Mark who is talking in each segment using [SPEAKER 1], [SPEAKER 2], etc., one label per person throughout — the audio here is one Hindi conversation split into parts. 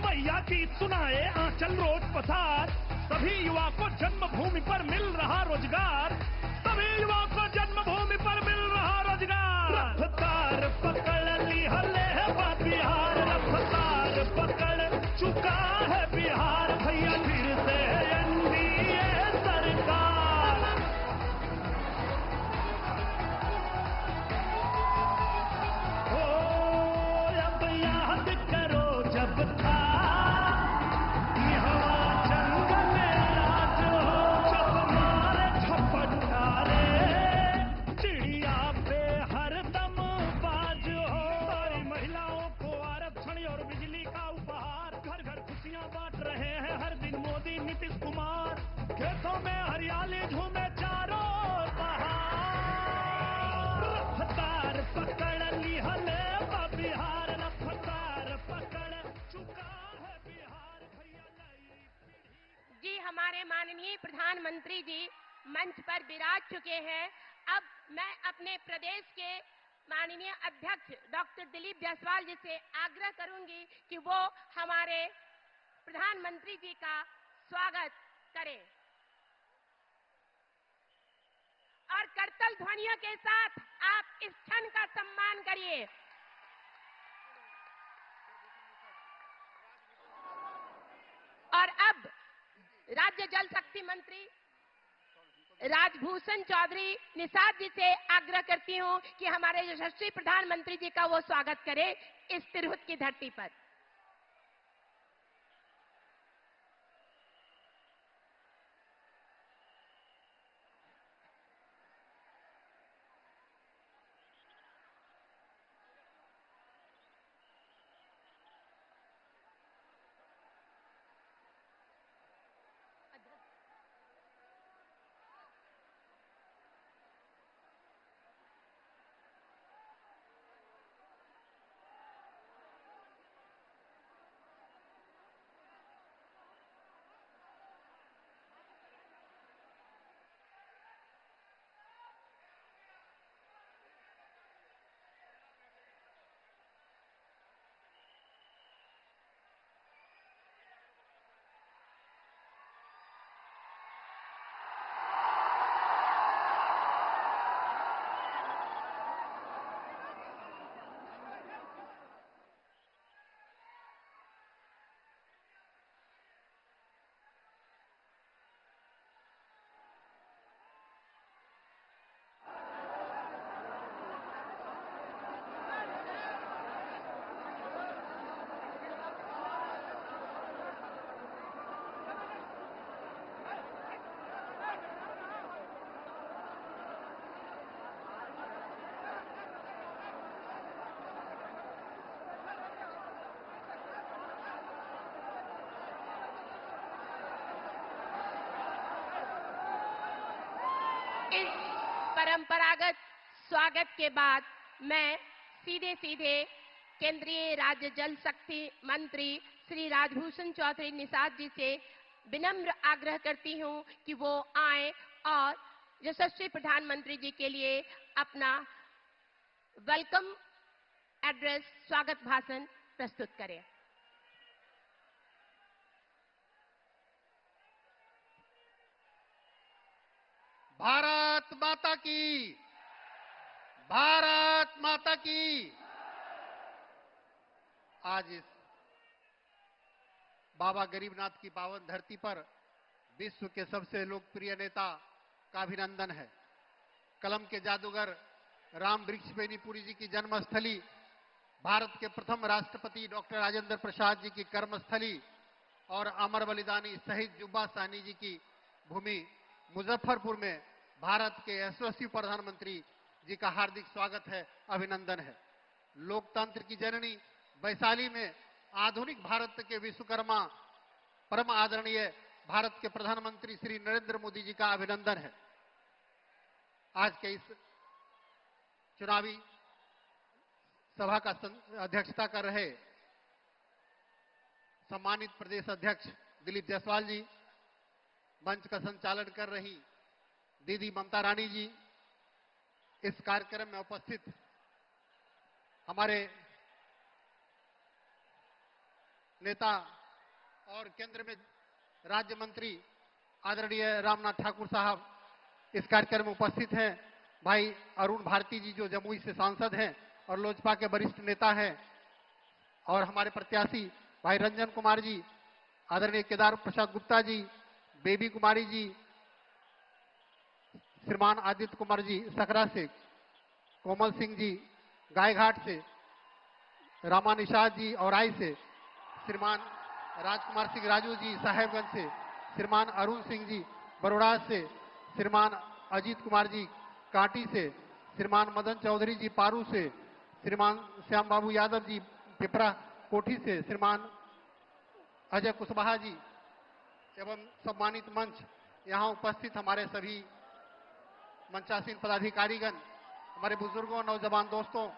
[SPEAKER 1] मैया गीत सुनाए आंचल रोज पसार, सभी युवा को जन्मभूमि पर मिल रहा रोजगार, सभी युवा को जन्मभूमि पर मिल रहा रोजगार। रफ्तार पकड़ ली हले है बिहार, रफ्तार पकड़ चुका है बिहार, भैया फिर से एनडीए सरकार। ओ अब याद करो जब था खेतों में हरियाली झूमे चारों बहार। रफ्तार पकड़ ली हले बिहार, रफ्तार पकड़ चुका है बिहार, भैया नई पीढ़ी।
[SPEAKER 2] जी हमारे माननीय प्रधानमंत्री जी मंच पर विराज चुके हैं। अब मैं अपने प्रदेश के माननीय अध्यक्ष डॉक्टर दिलीप जायसवाल जी से आग्रह करूंगी कि वो हमारे प्रधानमंत्री जी का स्वागत करें और करतल ध्वनियों के साथ आप इस क्षण का सम्मान करिए। और अब राज्य जल शक्ति मंत्री राजभूषण चौधरी निषाद जी से आग्रह करती हूं कि हमारे यशस्वी प्रधानमंत्री जी का वो स्वागत करें इस तिरहुत की धरती पर। इस परंपरागत स्वागत के बाद मैं सीधे सीधे केंद्रीय राज्य जल शक्ति मंत्री श्री राजभूषण चौधरी निषाद जी से विनम्र आग्रह करती हूं कि वो आए और यशस्वी प्रधानमंत्री जी के लिए अपना वेलकम एड्रेस स्वागत भाषण प्रस्तुत करें।
[SPEAKER 3] भारत माता की, भारत माता की। आज इस बाबा गरीबनाथ की पावन धरती पर विश्व के सबसे लोकप्रिय नेता का अभिनंदन है। कलम के जादूगर राम वृक्षवेणीपुरी जी की जन्मस्थली, भारत के प्रथम राष्ट्रपति डॉक्टर राजेंद्र प्रसाद जी की कर्मस्थली और अमर बलिदानी शहीद जुब्बा साहनी जी की भूमि मुजफ्फरपुर में भारत के यशस्वी प्रधानमंत्री जी का हार्दिक स्वागत है, अभिनंदन है। लोकतंत्र की जननी वैशाली में आधुनिक भारत के विश्वकर्मा परम आदरणीय भारत के प्रधानमंत्री श्री नरेंद्र मोदी जी का अभिनंदन है। आज के इस चुनावी सभा का अध्यक्षता कर रहे सम्मानित प्रदेश अध्यक्ष दिलीप जायसवाल जी, मंच का संचालन कर रही दीदी ममता रानी जी, इस कार्यक्रम में उपस्थित हमारे नेता और केंद्र में राज्य मंत्री आदरणीय रामनाथ ठाकुर साहब इस कार्यक्रम में उपस्थित हैं। भाई अरुण भारती जी जो जमुई से सांसद हैं और लोजपा के वरिष्ठ नेता हैं, और हमारे प्रत्याशी भाई रंजन कुमार जी, आदरणीय केदार प्रसाद गुप्ता जी, बेबी कुमारी जी, श्रीमान आदित्य कुमार जी सकरा से, कोमल सिंह जी गायघाट से, रामा निषाद जी औराई से, श्रीमान राजकुमार सिंह राजू जी साहेबगंज से, श्रीमान अरुण सिंह जी बरोड़ा से, श्रीमान अजीत कुमार जी कांटी से, श्रीमान मदन चौधरी जी पारू से, श्रीमान श्याम बाबू यादव जी पिपरा कोठी से, श्रीमान अजय कुशवाहा जी एवं सम्मानित मंच, यहाँ उपस्थित हमारे सभी मंचासीन पदाधिकारीगण, हमारे बुजुर्गों, नौजवान दोस्तों,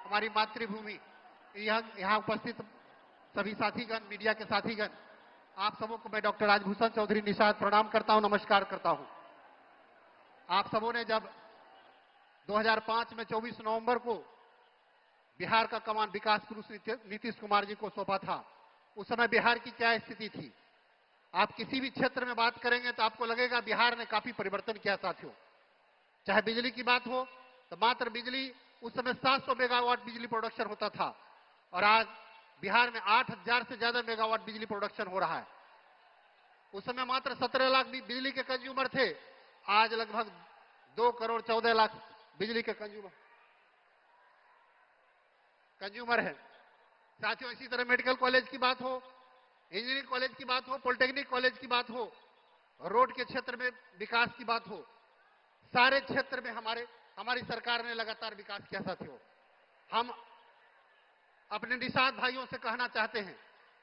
[SPEAKER 3] हमारी मातृभूमि, यहाँ उपस्थित सभी साथीगण, मीडिया के साथीगण, आप सबों को मैं डॉक्टर राजभूषण चौधरी निषाद प्रणाम करता हूं, नमस्कार करता हूं। आप सबों ने जब 2005 में 24 नवंबर को बिहार का कमान विकास पुरुष नीतीश कुमार जी को सौंपा था, उस समय बिहार की क्या स्थिति थी? आप किसी भी क्षेत्र में बात करेंगे तो आपको लगेगा बिहार ने काफी परिवर्तन किया साथियों। चाहे बिजली की बात हो तो मात्र बिजली उस समय 700 मेगावाट बिजली प्रोडक्शन होता था, और आज बिहार में 8000 से ज्यादा मेगावाट बिजली प्रोडक्शन हो रहा है। उस समय मात्र 17 लाख बिजली के कंज्यूमर थे, आज लगभग 2 करोड़ 14 लाख बिजली के कंज्यूमर है। साथियों, इसी तरह मेडिकल कॉलेज की बात हो, इंजीनियरिंग कॉलेज की बात हो, पॉलिटेक्निक कॉलेज की बात हो, रोड के क्षेत्र में विकास की बात हो, सारे क्षेत्र में हमारी सरकार ने लगातार विकास किया साथियों। हम अपने निषाद भाइयों से कहना चाहते हैं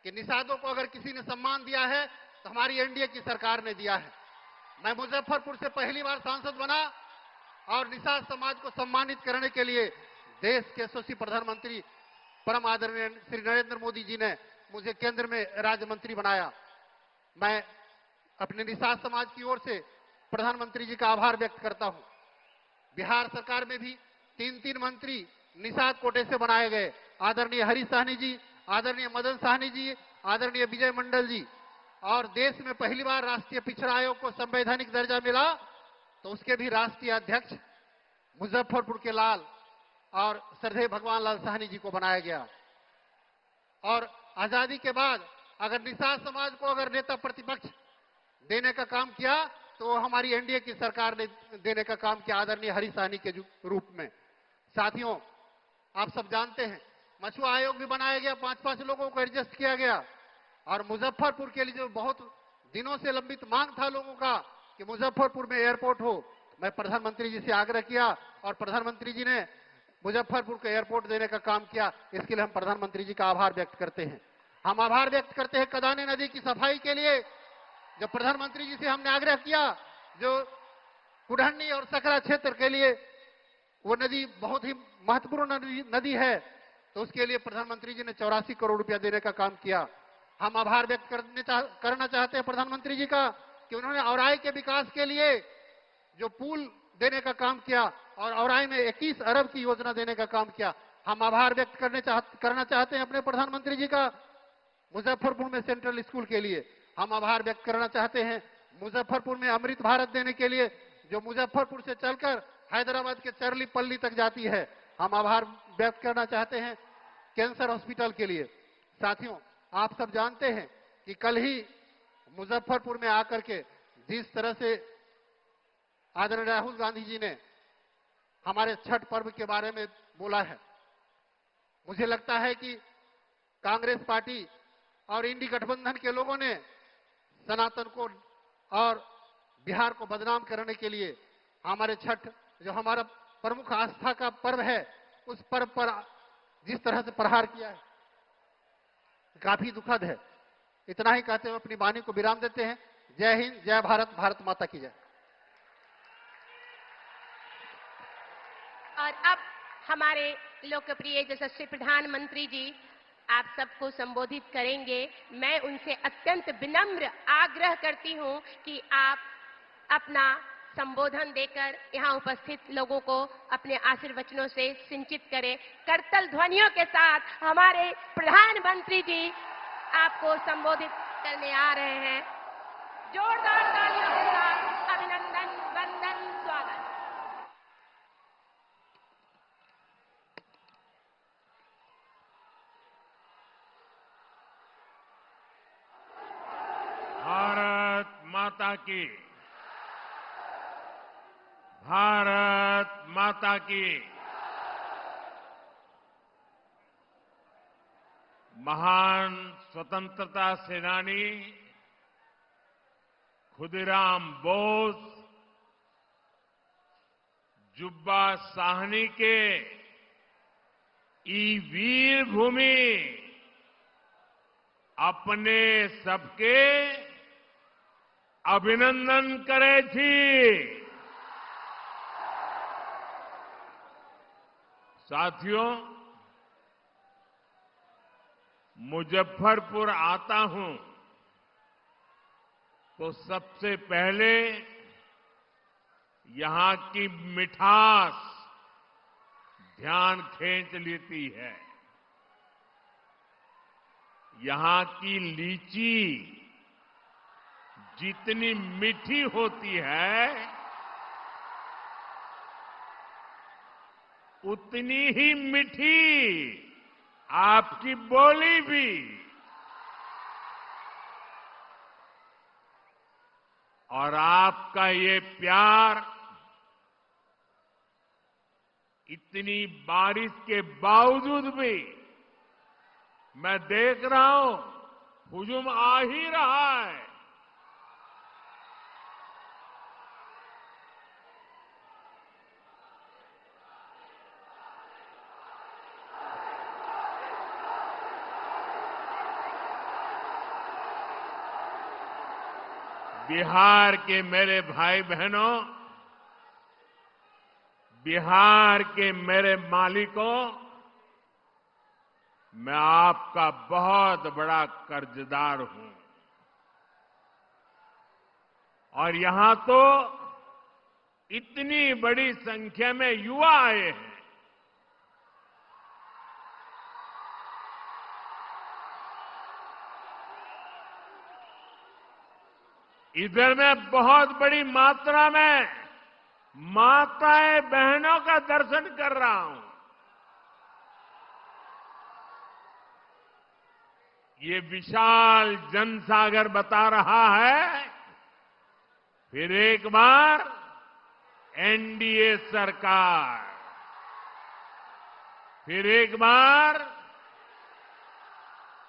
[SPEAKER 3] कि निषादों को अगर किसी ने सम्मान दिया है तो हमारी एनडीए की सरकार ने दिया है। मैं मुजफ्फरपुर से पहली बार सांसद बना और निषाद समाज को सम्मानित करने के लिए देश के यशस्वी प्रधानमंत्री परम आदरणीय श्री नरेंद्र मोदी जी ने मुझे केंद्र में राज्य मंत्री बनाया। मैं अपने निषाद समाज की ओर से प्रधानमंत्री जी का आभार व्यक्त करता हूं। बिहार सरकार में भी 3 मंत्री निषाद कोटे से बनाए गए, आदरणीय हरीश साहनी जी, आदरणीय मदन साहनी जी, आदरणीय विजय मंडल जी, और देश में पहली बार राष्ट्रीय पिछड़ा आयोग को संवैधानिक दर्जा मिला तो उसके भी राष्ट्रीय अध्यक्ष मुजफ्फरपुर के लाल और श्रद्धेय भगवान लाल साहनी जी को बनाया गया। और आजादी के बाद अगर निषाद समाज को अगर नेता प्रतिपक्ष देने का काम किया तो हमारी एनडीए की सरकार ने देने का काम किया, आदरणीय हरीश साहनी के रूप में। साथियों, आप सब जानते हैं मछुआ आयोग भी बनाया गया, 5-5 लोगों को एडजस्ट किया गया, और मुजफ्फरपुर के लिए जो बहुत दिनों से लंबित मांग था लोगों का कि मुजफ्फरपुर में एयरपोर्ट हो, मैं प्रधानमंत्री जी से आग्रह किया और प्रधानमंत्री जी ने मुजफ्फरपुर को एयरपोर्ट देने का काम किया। इसके लिए हम प्रधानमंत्री जी का आभार व्यक्त करते हैं। हम आभार व्यक्त करते हैं कदाने नदी की सफाई के लिए, जब प्रधानमंत्री जी से हमने आग्रह किया, जो कुढ़नी और सकरा क्षेत्र के लिए वो नदी बहुत ही महत्वपूर्ण नदी है, तो उसके लिए प्रधानमंत्री जी ने 84 करोड़ रुपया देने का काम किया। हम आभार व्यक्त करना चाहते हैं प्रधानमंत्री जी का कि उन्होंने औराई के विकास के लिए जो पुल देने का काम किया और औराई में 21 अरब की योजना देने का काम किया। हम आभार व्यक्त करना चाहते हैं अपने प्रधानमंत्री जी का मुजफ्फरपुर में सेंट्रल स्कूल के लिए। हम आभार व्यक्त करना चाहते हैं मुजफ्फरपुर में अमृत भारत देने के लिए, जो मुजफ्फरपुर से चलकर हैदराबाद के चरलीपल्ली तक जाती है। हम आभार व्यक्त करना चाहते हैं कैंसर हॉस्पिटल के लिए। साथियों, आप सब जानते हैं कि कल ही मुजफ्फरपुर में आकर के जिस तरह से आदरणीय राहुल गांधी जी ने हमारे छठ पर्व के बारे में बोला है, मुझे लगता है कि कांग्रेस पार्टी और इंडी गठबंधन के लोगों ने सनातन को और बिहार को बदनाम करने के लिए हमारे छठ, जो हमारा प्रमुख आस्था का पर्व है, उस पर्व पर जिस तरह से प्रहार किया है, काफी दुखद है। इतना ही कहते हुए अपनी वाणी को विराम देते हैं। जय हिंद, जय भारत, भारत माता की जय।
[SPEAKER 2] और अब हमारे लोकप्रिय यशस्वी प्रधानमंत्री जी आप सबको संबोधित करेंगे। मैं उनसे अत्यंत विनम्र आग्रह करती हूं कि आप अपना संबोधन देकर यहाँ उपस्थित लोगों को अपने आशीर्वचनों से सिंचित करें। करतल ध्वनियों के साथ हमारे प्रधानमंत्री जी आपको संबोधित करने आ रहे हैं। जोरदार तालियों के साथ अभिनंदन, वंदन, स्वागत।
[SPEAKER 1] भारत माता की, भारत माता की। महान स्वतंत्रता सेनानी खुदीराम बोस जुब्बा साहनी के ई वीर भूमि अपने सबके अभिनंदन करे थी। साथियों, मुजफ्फरपुर आता हूं तो सबसे पहले यहां की मिठास ध्यान खींच लेती है। यहां की लीची जितनी मीठी होती है उतनी ही मीठी आपकी बोली भी। और आपका ये प्यार इतनी बारिश के बावजूद भी मैं देख रहा हूं हुजूम आ ही रहा है। बिहार के मेरे भाई बहनों, बिहार के मेरे मालिकों, मैं आपका बहुत बड़ा कर्जदार हूं। और यहां तो इतनी बड़ी संख्या में युवा आए हैं। इधर में बहुत बड़ी मात्रा में माताएं बहनों का दर्शन कर रहा हूं। ये विशाल जनसागर बता रहा है फिर एक बार एनडीए सरकार, फिर एक बार,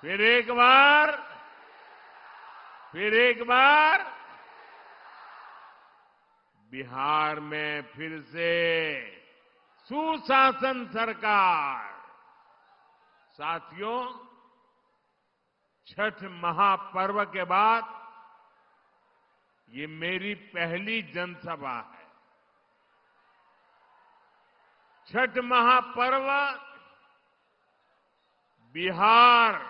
[SPEAKER 1] फिर एक बार, फिर एक बार बिहार में फिर से सुशासन सरकार। साथियों, छठ महापर्व के बाद ये मेरी पहली जनसभा है। छठ महापर्व बिहार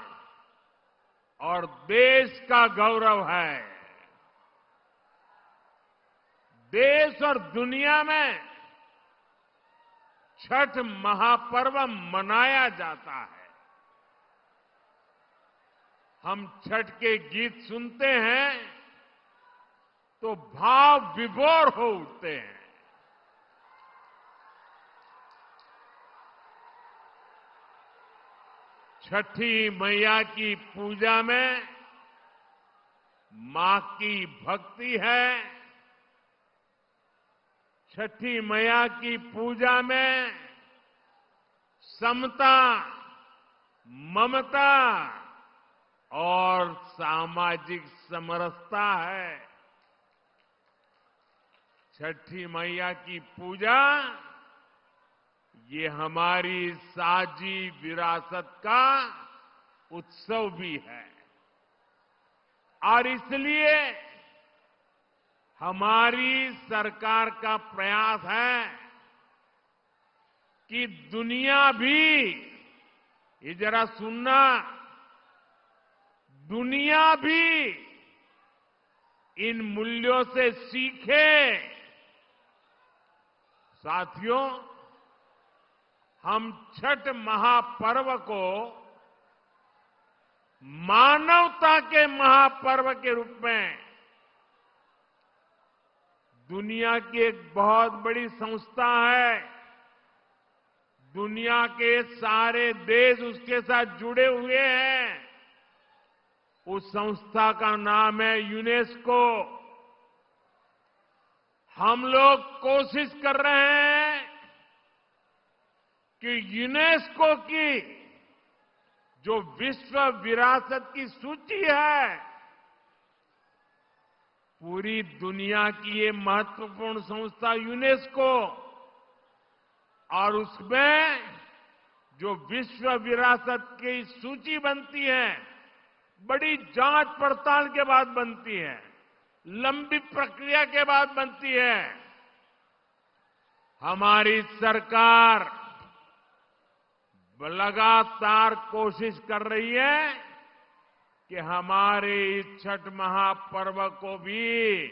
[SPEAKER 1] और देश का गौरव है। देश और दुनिया में छठ महापर्व मनाया जाता है। हम छठ के गीत सुनते हैं तो भाव विभोर हो उठते हैं। छठी मैया की पूजा में मां की भक्ति है। छठी मैया की पूजा में समता, ममता और सामाजिक समरसता है। छठी मैया की पूजा ये हमारी साझी विरासत का उत्सव भी है। और इसलिए हमारी सरकार का प्रयास है कि दुनिया भी, ये जरा सुनना, दुनिया भी इन मूल्यों से सीखे। साथियों, हम छठ महापर्व को
[SPEAKER 4] मानवता के महापर्व के रूप में दुनिया की एक बहुत बड़ी संस्था है। दुनिया के सारे देश उसके साथ जुड़े हुए हैं। उस संस्था का नाम है यूनेस्को। हम लोग कोशिश कर रहे हैं कि यूनेस्को की जो विश्व विरासत की सूची है, पूरी दुनिया की ये महत्वपूर्ण संस्था यूनेस्को, और उसमें जो विश्व विरासत की सूची बनती है, बड़ी जांच पड़ताल के बाद बनती है, लंबी प्रक्रिया के बाद बनती है। हमारी सरकार लगातार कोशिश कर रही है कि हमारे इस छठ महापर्व को भी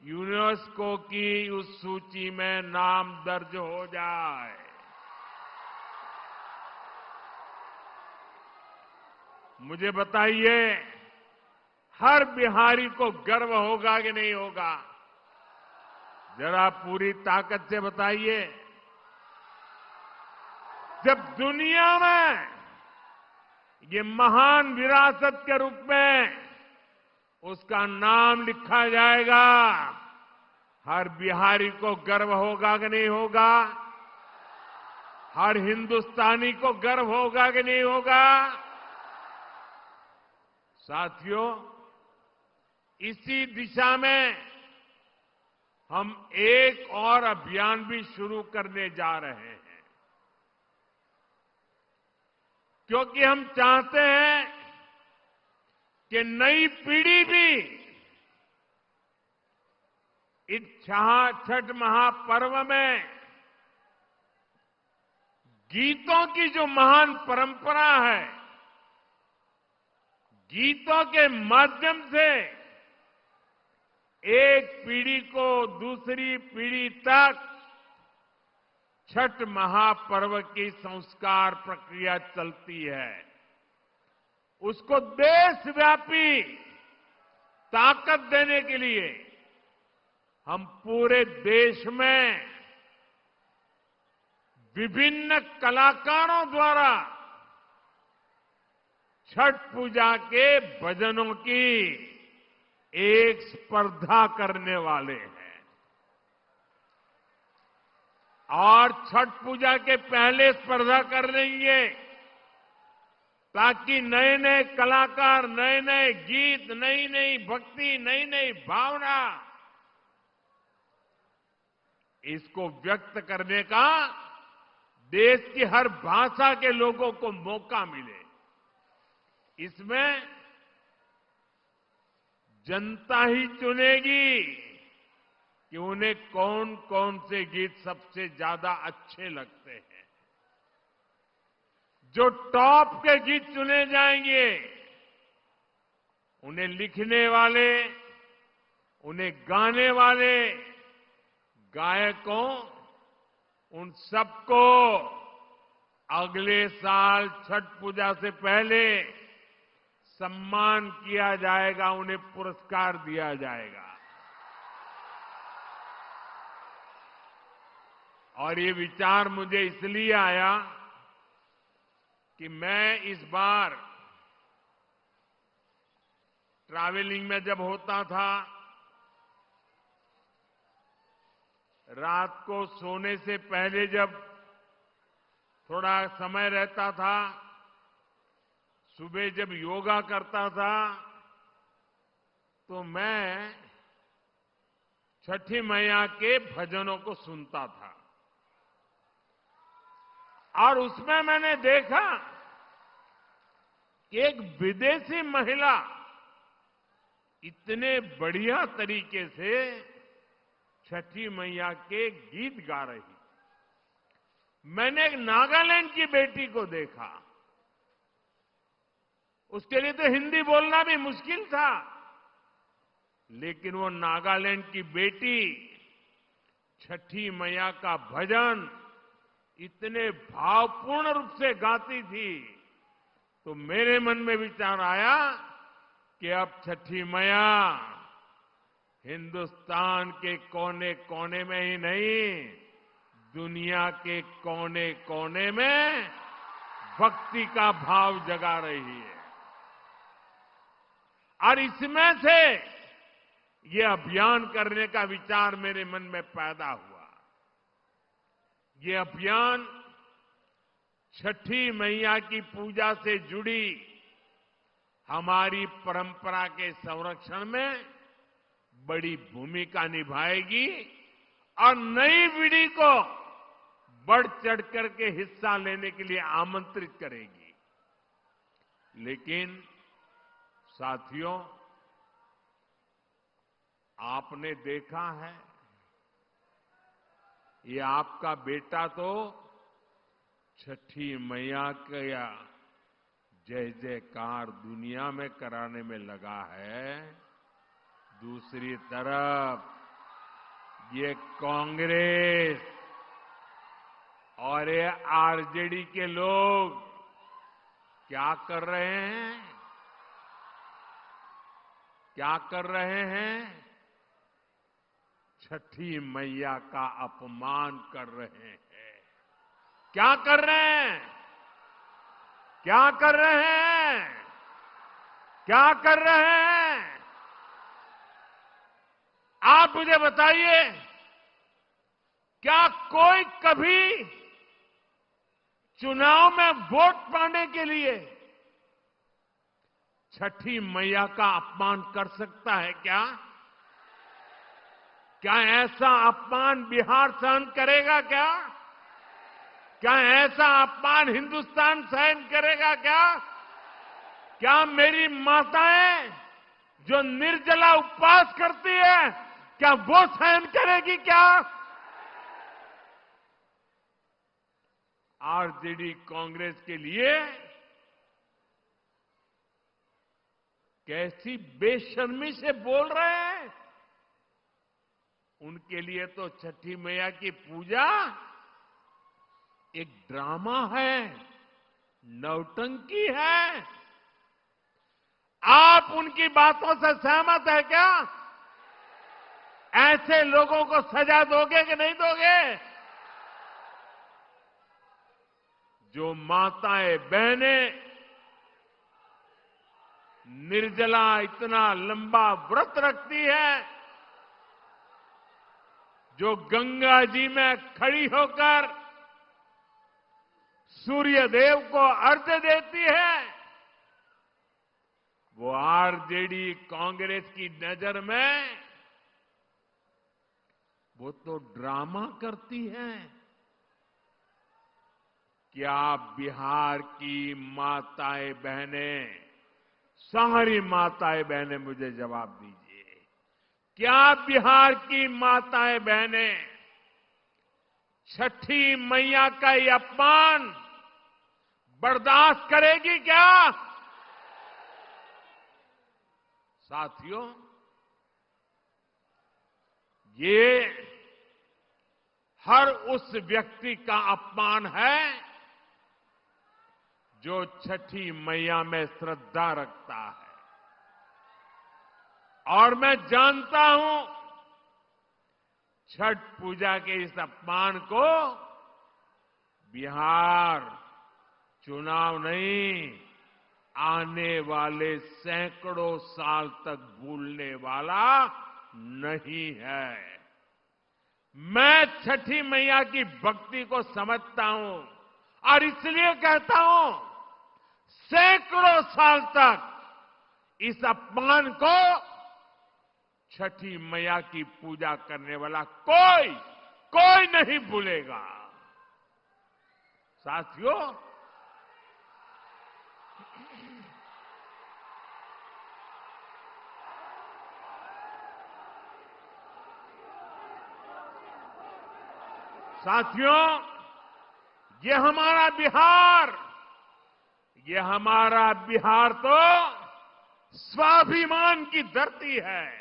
[SPEAKER 4] यूनेस्को की उस सूची में नाम दर्ज हो जाए। मुझे बताइए, हर बिहारी को गर्व होगा कि नहीं होगा? जरा पूरी ताकत से बताइए। जब दुनिया में ये महान विरासत के रूप में उसका नाम लिखा जाएगा, हर बिहारी को गर्व होगा कि नहीं होगा? हर हिंदुस्तानी को गर्व होगा कि नहीं होगा? साथियों, इसी दिशा में हम एक और अभियान भी शुरू करने जा रहे हैं, क्योंकि हम चाहते हैं कि नई पीढ़ी भी इस छठ महापर्व में गीतों की जो महान परंपरा है, गीतों के माध्यम से एक पीढ़ी को दूसरी पीढ़ी तक छठ महापर्व की संस्कार प्रक्रिया चलती है। उसको देशव्यापी ताकत देने के लिए हम पूरे देश में विभिन्न कलाकारों द्वारा छठ पूजा के भजनों की एक स्पर्धा करने वाले हैं। और छठ पूजा के पहले स्पर्धा कर लेंगे, ताकि नए नए कलाकार, नए नए गीत, नई नई भक्ति, नई नई भावना, इसको व्यक्त करने का देश की हर भाषा के लोगों को मौका मिले। इसमें जनता ही चुनेगी कि उन्हें कौन कौन से गीत सबसे ज्यादा अच्छे लगते हैं। जो टॉप के गीत चुने जाएंगे, उन्हें लिखने वाले, उन्हें गाने वाले गायकों, उन सबको अगले साल छठ पूजा से पहले सम्मान किया जाएगा, उन्हें पुरस्कार दिया जाएगा। और ये विचार मुझे इसलिए आया कि मैं इस बार ट्रैवलिंग में जब होता था, रात को सोने से पहले जब थोड़ा समय रहता था, सुबह जब योगा करता था, तो मैं छठी मैया के भजनों को सुनता था। और उसमें मैंने देखा कि एक विदेशी महिला इतने बढ़िया तरीके से छठी मैया के गीत गा रही। मैंने एक नागालैंड की बेटी को देखा, उसके लिए तो हिंदी बोलना भी मुश्किल था, लेकिन वो नागालैंड की बेटी छठी मैया का भजन इतने भावपूर्ण रूप से गाती थी तो मेरे मन में विचार आया कि अब छठी मैया हिंदुस्तान के कोने कोने में ही नहीं, दुनिया के कोने कोने में भक्ति का भाव जगा रही है। और इसमें से ये अभियान करने का विचार मेरे मन में पैदा हुआ। ये अभियान छठी मैया की पूजा से जुड़ी हमारी परंपरा के संरक्षण में बड़ी भूमिका निभाएगी और नई पीढ़ी को बढ़ चढ़ करके हिस्सा लेने के लिए आमंत्रित करेगी। लेकिन साथियों, आपने देखा है, ये आपका बेटा तो छठी मैया का जय जयकार दुनिया में कराने में लगा है। दूसरी तरफ ये कांग्रेस और ये आरजेडी के लोग क्या कर रहे हैं? क्या कर रहे हैं? छठी मैया का अपमान कर रहे हैं। क्या कर रहे हैं? क्या कर रहे हैं? क्या कर रहे हैं? आप मुझे बताइए, क्या कोई कभी चुनाव में वोट पाने के लिए छठी मैया का अपमान कर सकता है क्या? क्या ऐसा अपमान बिहार सहन करेगा क्या? क्या ऐसा अपमान हिंदुस्तान सहन करेगा क्या? क्या मेरी माताएं जो निर्जला उपवास करती है, क्या वो सहन करेगी क्या? आरजेडी कांग्रेस के लिए कैसी बेशर्मी से बोल रहे हैं। उनके लिए तो छठी मैया की पूजा एक ड्रामा है, नौटंकी है। आप उनकी बातों से सहमत है क्या? ऐसे लोगों को सजा दोगे कि नहीं दोगे? जो माताएं बहनें निर्जला इतना लंबा व्रत रखती है, जो गंगा जी में खड़ी होकर सूर्य देव को अर्घ्य देती है, वो आरजेडी कांग्रेस की नजर में वो तो ड्रामा करती है। क्या बिहार की माताएं बहनें, सारी माताएं बहनें मुझे जवाब दीजिए, क्या बिहार की माताएं बहनें छठी मैया का ये अपमान बर्दाश्त करेगी क्या? साथियों, ये हर उस व्यक्ति का अपमान है जो छठी मैया में श्रद्धा रखता है। और मैं जानता हूं, छठ पूजा के इस अपमान को बिहार चुनाव नहीं, आने वाले सैकड़ों साल तक भूलने वाला नहीं है। मैं छठी मैया की भक्ति को समझता हूं और इसलिए कहता हूं, सैकड़ों साल तक इस अपमान को छठी मैया की पूजा करने वाला कोई नहीं भूलेगा। साथियों, ये हमारा बिहार तो स्वाभिमान की धरती है।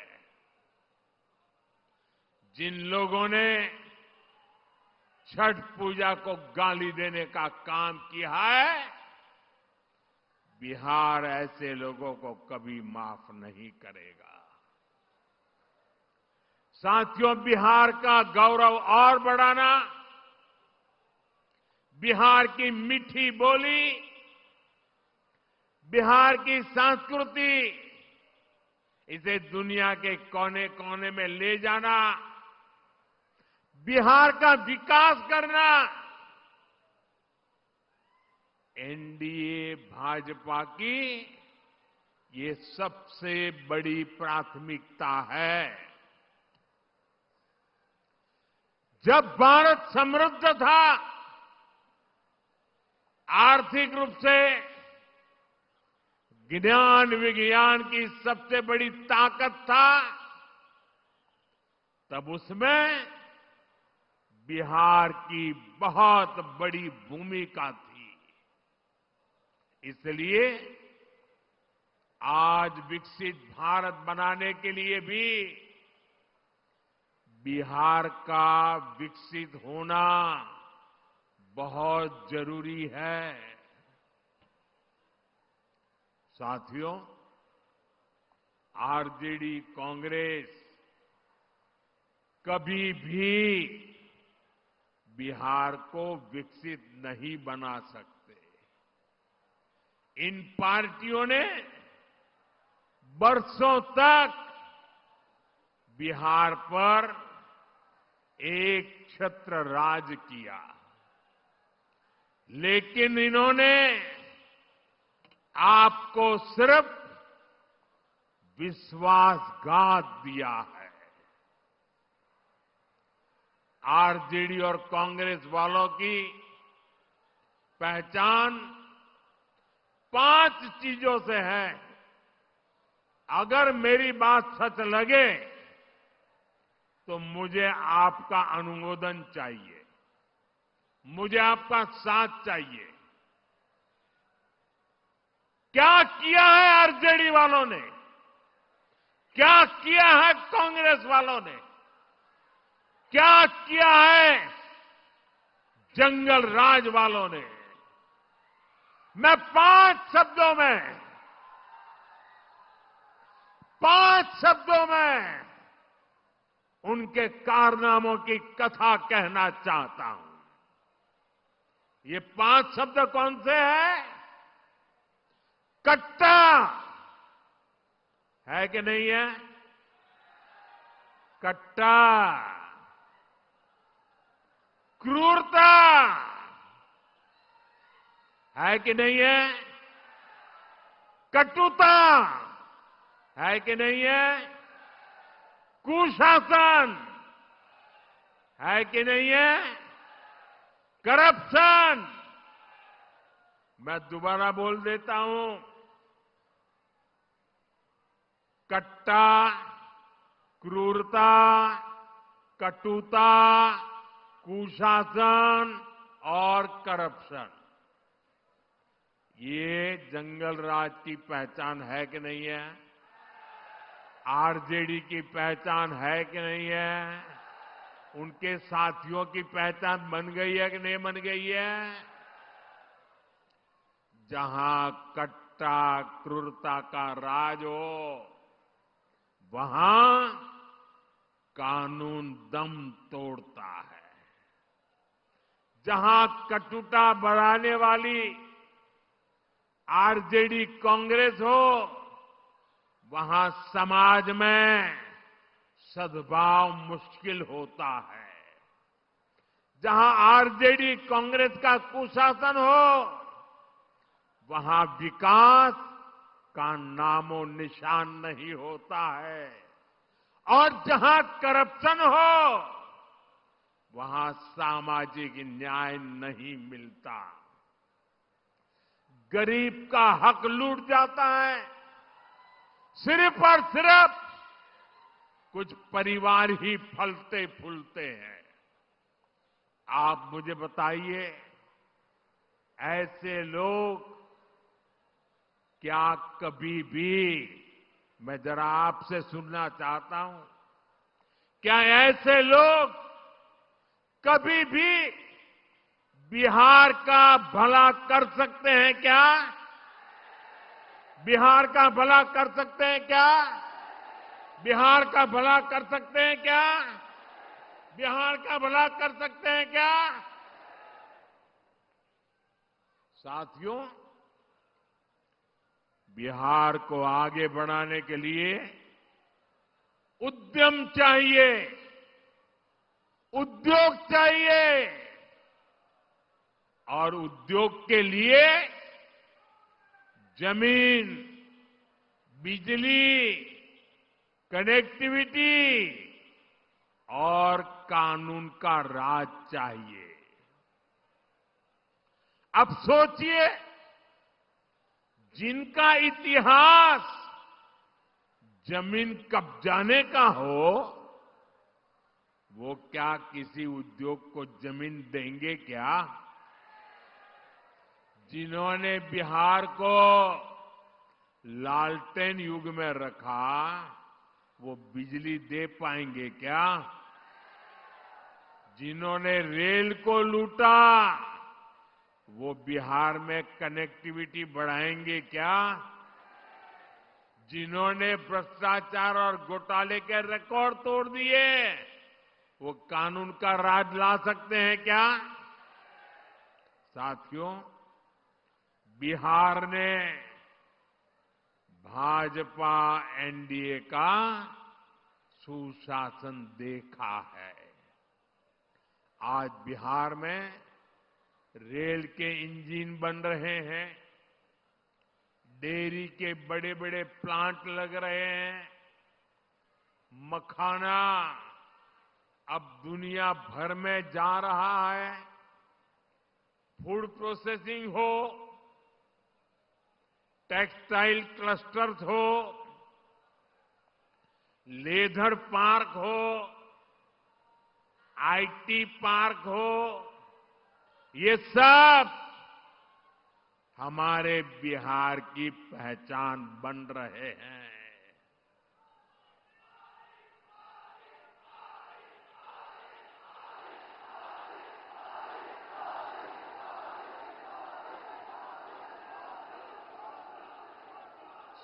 [SPEAKER 4] जिन लोगों ने छठ पूजा को गाली देने का काम किया है, बिहार ऐसे लोगों को कभी माफ नहीं करेगा। साथियों, बिहार का गौरव और बढ़ाना, बिहार की मीठी बोली, बिहार की संस्कृति, इसे दुनिया के कोने कोने में ले जाना, बिहार का विकास करना, एनडीए भाजपा की ये सबसे बड़ी प्राथमिकता है। जब भारत समृद्ध था, आर्थिक रूप से, ज्ञान विज्ञान की सबसे बड़ी ताकत था, तब उसमें बिहार की बहुत बड़ी भूमिका थी। इसलिए आज विकसित भारत बनाने के लिए भी बिहार का विकसित होना बहुत जरूरी है। साथियों, आरजेडी कांग्रेस कभी भी बिहार को विकसित नहीं बना सकते। इन पार्टियों ने बरसों तक बिहार पर एक छत्र राज किया, लेकिन इन्होंने आपको सिर्फ विश्वासघात दिया है। आरजेडी और कांग्रेस वालों की पहचान 5 चीजों से है। अगर मेरी बात सच लगे तो मुझे आपका अनुमोदन चाहिए, मुझे आपका साथ चाहिए। क्या किया है आरजेडी वालों ने, क्या किया है कांग्रेस वालों ने, क्या किया है जंगल राज वालों ने? मैं 5 शब्दों में उनके कारनामों की कथा कहना चाहता हूं। ये 5 शब्द कौन से हैं? कट्टा है कि नहीं है? कट्टा, क्रूरता है कि नहीं है? कटुता है कि नहीं है? कुशासन है कि नहीं है? करप्शन, मैं दोबारा बोल देता हूं, कट्टा, क्रूरता, कटुता, कुशासन और करप्शन, ये जंगल राज की पहचान है कि नहीं है? आरजेडी की पहचान है कि नहीं है? उनके साथियों की पहचान बन गई है कि नहीं बन गई है? जहां कट्टा क्रूरता का राज हो, वहां कानून दम तोड़ता है। जहां कटुता बढ़ाने वाली आरजेडी कांग्रेस हो, वहां समाज में सद्भाव मुश्किल होता है। जहां आरजेडी कांग्रेस का कुशासन हो, वहां विकास का नामो निशान नहीं होता है। और जहां करप्शन हो, वहां सामाजिक न्याय नहीं मिलता। गरीब का हक लूट जाता है। सिर्फ और सिर्फ कुछ परिवार ही फलते फूलते हैं। आप मुझे बताइए, ऐसे लोग क्या कभी भी, मैं जरा आपसे सुनना चाहता हूं, क्या ऐसे लोग कभी भी बिहार का भला कर सकते हैं क्या? बिहार का भला कर सकते हैं क्या? बिहार का भला कर सकते हैं क्या? बिहार का भला कर सकते हैं क्या? साथियों, बिहार को आगे बढ़ाने के लिए उद्यम चाहिए, उद्योग चाहिए और उद्योग के लिए जमीन, बिजली, कनेक्टिविटी और कानून का राज चाहिए। अब सोचिए, जिनका इतिहास जमीन कब्जाने का हो, वो क्या किसी उद्योग को जमीन देंगे क्या? जिन्होंने बिहार को लालटेन युग में रखा, वो बिजली दे पाएंगे क्या? जिन्होंने रेल को लूटा, वो बिहार में कनेक्टिविटी बढ़ाएंगे क्या? जिन्होंने भ्रष्टाचार और घोटाले के रिकॉर्ड तोड़ दिए, वो कानून का राज ला सकते हैं क्या? साथियों, बिहार ने भाजपा एनडीए का सुशासन देखा है। आज बिहार में रेल के इंजन बन रहे हैं, डेयरी के बड़े बड़े प्लांट लग रहे हैं, मखाना अब दुनिया भर में जा रहा है, फूड प्रोसेसिंग हो, टेक्सटाइल क्लस्टर्स हो, लेदर पार्क हो, आईटी पार्क हो, ये सब हमारे बिहार की पहचान बन रहे हैं।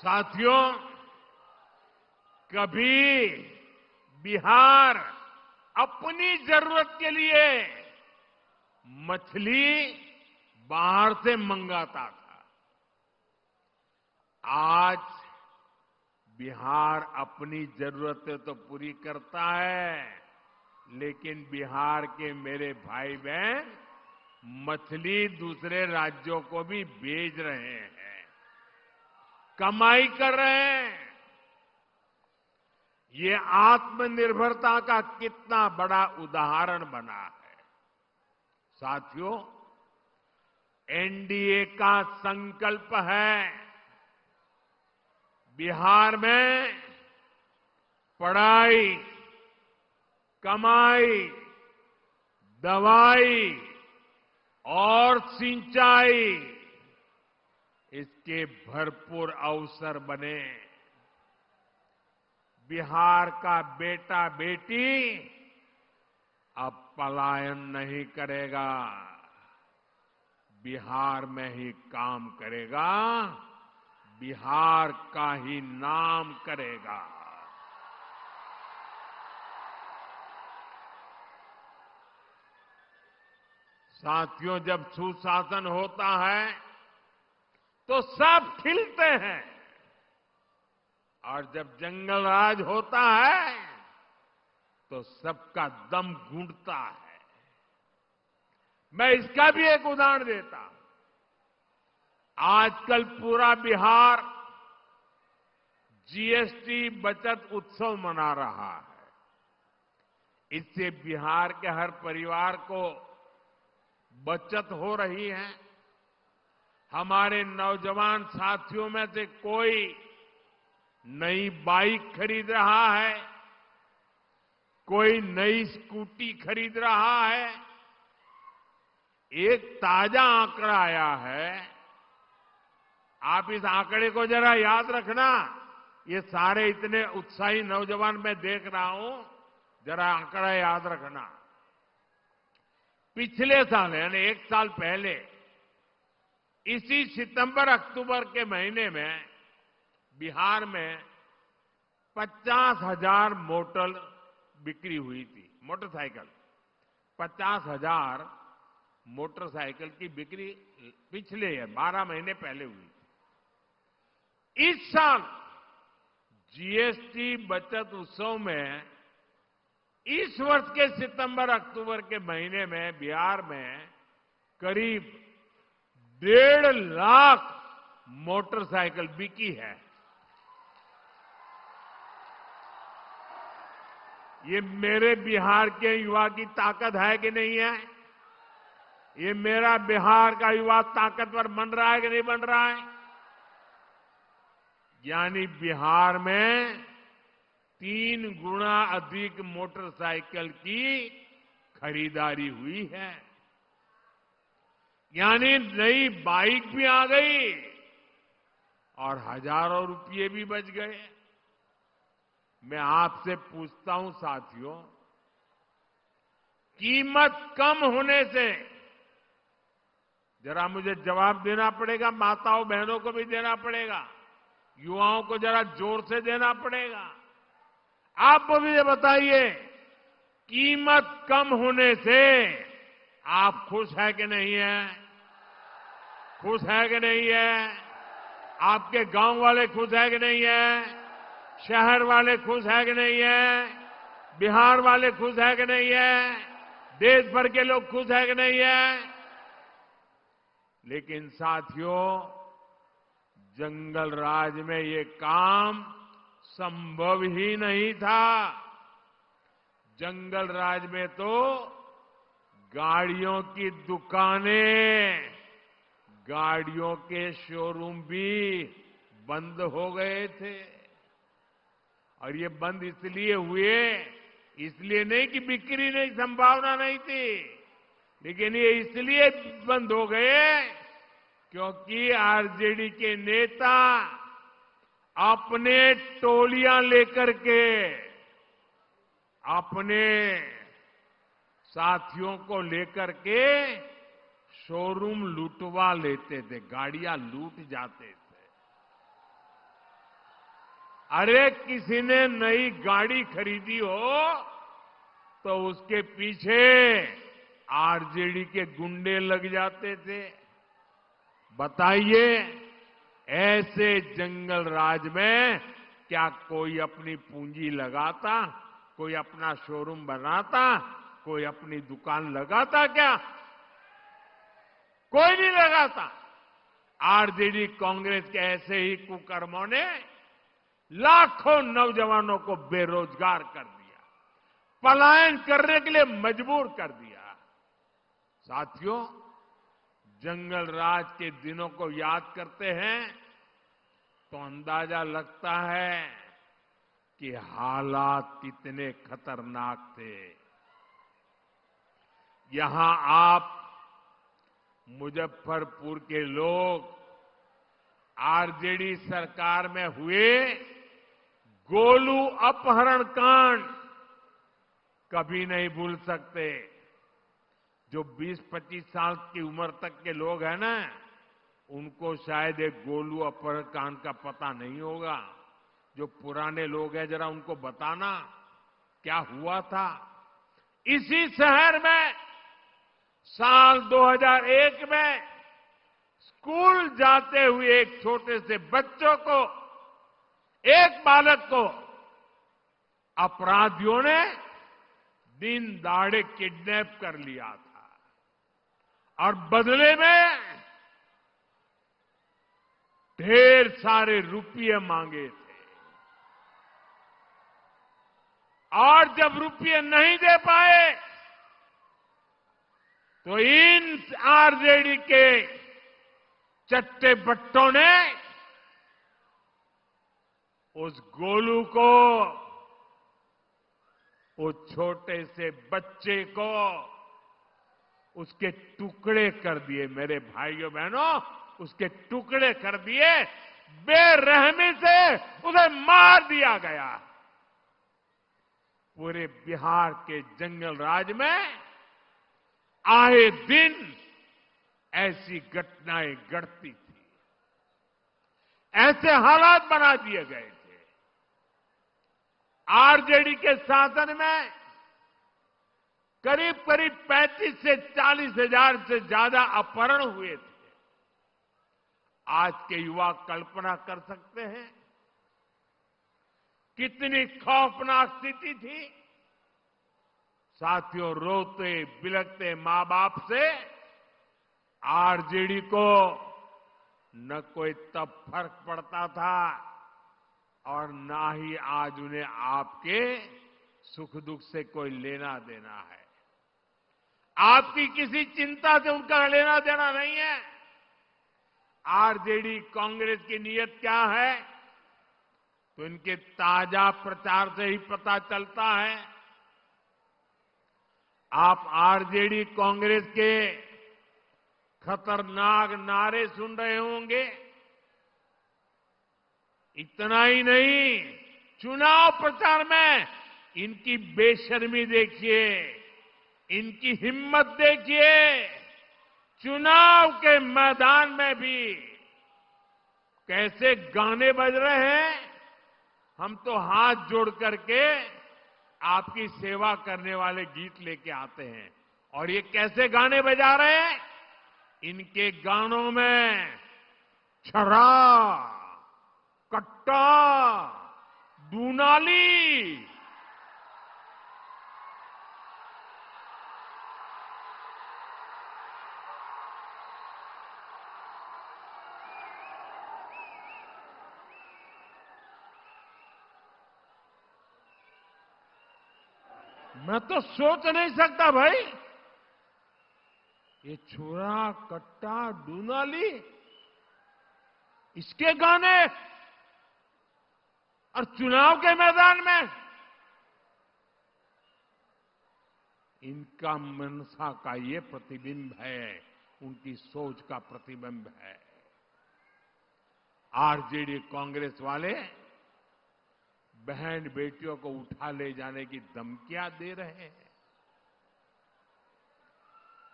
[SPEAKER 4] साथियों, कभी बिहार अपनी जरूरत के लिए मछली बाहर से मंगाता था। आज बिहार अपनी जरूरतें तो पूरी करता है, लेकिन बिहार के मेरे भाई बहन मछली दूसरे राज्यों को भी भेज रहे हैं, कमाई कर रहे हैं। ये आत्मनिर्भरता का कितना बड़ा उदाहरण बना है। साथियों, एनडीए का संकल्प है बिहार में पढ़ाई, कमाई, दवाई और सिंचाई, इसके भरपूर अवसर बने। बिहार का बेटा बेटी अब पलायन नहीं करेगा, बिहार में ही काम करेगा, बिहार का ही नाम करेगा। साथियों, जब सुशासन होता है तो सब खिलते हैं, और जब जंगल राज होता है तो सबका दम घूंटता है। मैं इसका भी एक उदाहरण देता हूं। आजकल पूरा बिहार जीएसटी बचत उत्सव मना रहा है। इससे बिहार के हर परिवार को बचत हो रही है। हमारे नौजवान साथियों में से कोई नई बाइक खरीद रहा है, कोई नई स्कूटी खरीद रहा है। एक ताजा आंकड़ा आया है, आप इस आंकड़े को जरा याद रखना। ये सारे इतने उत्साही नौजवान मैं देख रहा हूं, जरा आंकड़ा याद रखना। पिछले साल यानी एक साल पहले इसी सितंबर अक्टूबर के महीने में बिहार में 50,000 मोटर बिक्री हुई थी। मोटरसाइकिल 50,000 मोटरसाइकिल की बिक्री पिछले 12 महीने पहले हुई थी। इस साल जीएसटी बचत उत्सव में इस वर्ष के सितंबर अक्टूबर के महीने में बिहार में करीब 1.5 लाख मोटरसाइकिल बिकी है। ये मेरे बिहार के युवा की ताकत है कि नहीं है? ये मेरा बिहार का युवा ताकतवर बन रहा है कि नहीं बन रहा है? यानी बिहार में 3 गुना अधिक मोटरसाइकिल की खरीदारी हुई है। यानी नई बाइक भी आ गई और हजारों रुपये भी बच गए। मैं आपसे पूछता हूं साथियों, कीमत कम होने से, जरा मुझे जवाब देना पड़ेगा, माताओं बहनों को भी देना पड़ेगा, युवाओं को जरा जोर से देना पड़ेगा। आप मुझे बताइए, कीमत कम होने से आप खुश है कि नहीं है? खुश है कि नहीं है? आपके गांव वाले खुश है कि नहीं है? शहर वाले खुश है कि नहीं है? बिहार वाले खुश है कि नहीं है? देश भर के लोग खुश है कि नहीं है? लेकिन साथियों, जंगल राज में ये काम संभव ही नहीं था। जंगल राज में तो गाड़ियों की दुकानें, गाड़ियों के शोरूम भी बंद हो गए थे। और ये बंद इसलिए हुए, इसलिए नहीं कि बिक्री नहीं, संभावना नहीं थी, लेकिन ये इसलिए बंद हो गए क्योंकि आरजेडी के नेता अपने टोलियां लेकर के अपने साथियों को लेकर के शोरूम लूटवा लेते थे, गाड़ियां लूट जाते थे। अरे किसी ने नई गाड़ी खरीदी हो तो उसके पीछे आरजेडी के गुंडे लग जाते थे। बताइए, ऐसे जंगल राज में क्या कोई अपनी पूंजी लगाता? कोई अपना शोरूम बनाता? कोई अपनी दुकान लगाता क्या? कोई नहीं लगाता। आरजेडी कांग्रेस के ऐसे ही कुकर्मों ने लाखों नौजवानों को बेरोजगार कर दिया, पलायन करने के लिए मजबूर कर दिया। साथियों, जंगल राज के दिनों को याद करते हैं तो अंदाजा लगता है कि हालात कितने खतरनाक थे। यहां आप मुजफ्फरपुर के लोग आरजेडी सरकार में हुए गोलू अपहरण कांड कभी नहीं भूल सकते। जो 20-25 साल की उम्र तक के लोग हैं ना, उनको शायद एक गोलू अपहरण कांड का पता नहीं होगा। जो पुराने लोग हैं, जरा उनको बताना क्या हुआ था। इसी शहर में साल 2001 में स्कूल जाते हुए एक छोटे से बच्चों को, एक बालक को अपराधियों ने दिन दहाड़े किडनैप कर लिया था और बदले में ढेर सारे रुपये मांगे थे। और जब रुपये नहीं दे पाए तो इन आरजेडी के चट्टे बट्टों ने उस गोलू को, उस छोटे से बच्चे को उसके टुकड़े कर दिए। मेरे भाइयों बहनों, उसके टुकड़े कर दिए, बेरहमी से उसे मार दिया गया। पूरे बिहार के जंगल राज में आए दिन ऐसी घटनाएं घटती थी। ऐसे हालात बना दिए गए थे। आरजेडी के शासन में करीब करीब 35 से 40 हजार से ज्यादा अपहरण हुए थे। आज के युवा कल्पना कर सकते हैं कितनी खौफनाक स्थिति थी। साथियों, रोते बिलखते मां बाप से आरजेडी को न कोई तब फर्क पड़ता था और ना ही आज उन्हें आपके सुख दुख से कोई लेना देना है। आपकी किसी चिंता से उनका लेना देना नहीं है। आरजेडी कांग्रेस की नीयत क्या है तो इनके ताजा प्रचार से ही पता चलता है। आप आरजेडी कांग्रेस के खतरनाक नारे सुन रहे होंगे। इतना ही नहीं, चुनाव प्रचार में इनकी बेशर्मी देखिए, इनकी हिम्मत देखिए। चुनाव के मैदान में भी कैसे गाने बज रहे हैं। हम तो हाथ जोड़ करके आपकी सेवा करने वाले गीत लेके आते हैं और ये कैसे गाने बजा रहे हैं। इनके गानों में छरा, कट्टा, दूनाली, मैं तो सोच नहीं सकता भाई। ये छुरा, कट्टा, दूनाली, इसके गाने और चुनाव के मैदान में। इनका मनसा का ये प्रतिबिंब है, उनकी सोच का प्रतिबिंब है। आरजेडी कांग्रेस वाले बहन बेटियों को उठा ले जाने की धमकियां दे रहे हैं।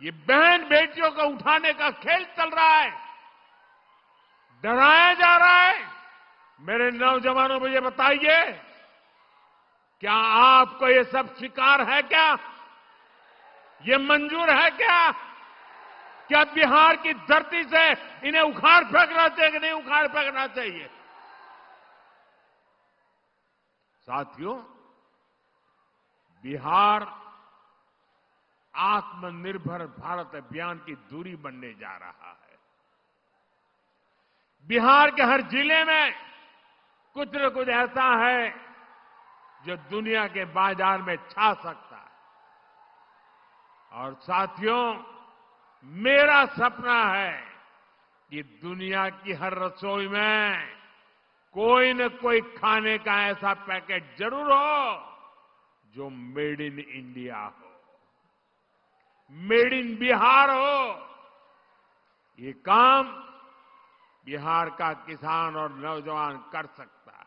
[SPEAKER 4] ये बहन बेटियों को उठाने का खेल चल रहा है, डराया जा रहा है। मेरे नौजवानों मुझे बताइए, क्या आपको ये सब स्वीकार है? क्या ये मंजूर है? क्या बिहार की धरती से इन्हें उखाड़ फेंकना चाहिए कि नहीं उखाड़ फेंकना चाहिए? साथियों, बिहार आत्मनिर्भर भारत अभियान की धुरी बनने जा रहा है। बिहार के हर जिले में कुछ न कुछ ऐसा है जो दुनिया के बाजार में छा सकता है। और साथियों, मेरा सपना है कि दुनिया की हर रसोई में कोई न कोई खाने का ऐसा पैकेट जरूर हो जो मेड इन इंडिया हो, मेड इन बिहार हो। ये काम बिहार का किसान और नौजवान कर सकता है।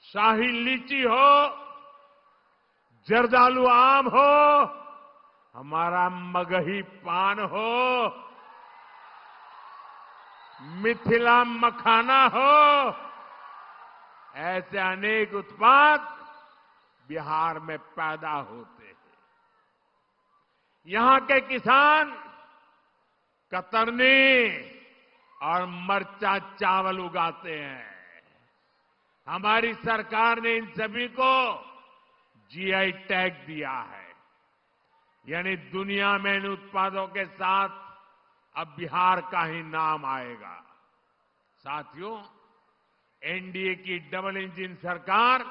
[SPEAKER 4] शाही लीची हो, जर्दालू आम हो, हमारा मगही पान हो, मिथिला मखाना हो, ऐसे अनेक उत्पाद बिहार में पैदा होते हैं। यहां के किसान कतरनी और मरचा चावल उगाते हैं। हमारी सरकार ने इन सभी को जीआई टैग दिया है, यानी दुनिया में इन उत्पादों के साथ अब बिहार का ही नाम आएगा। साथियों, एनडीए की डबल इंजन सरकार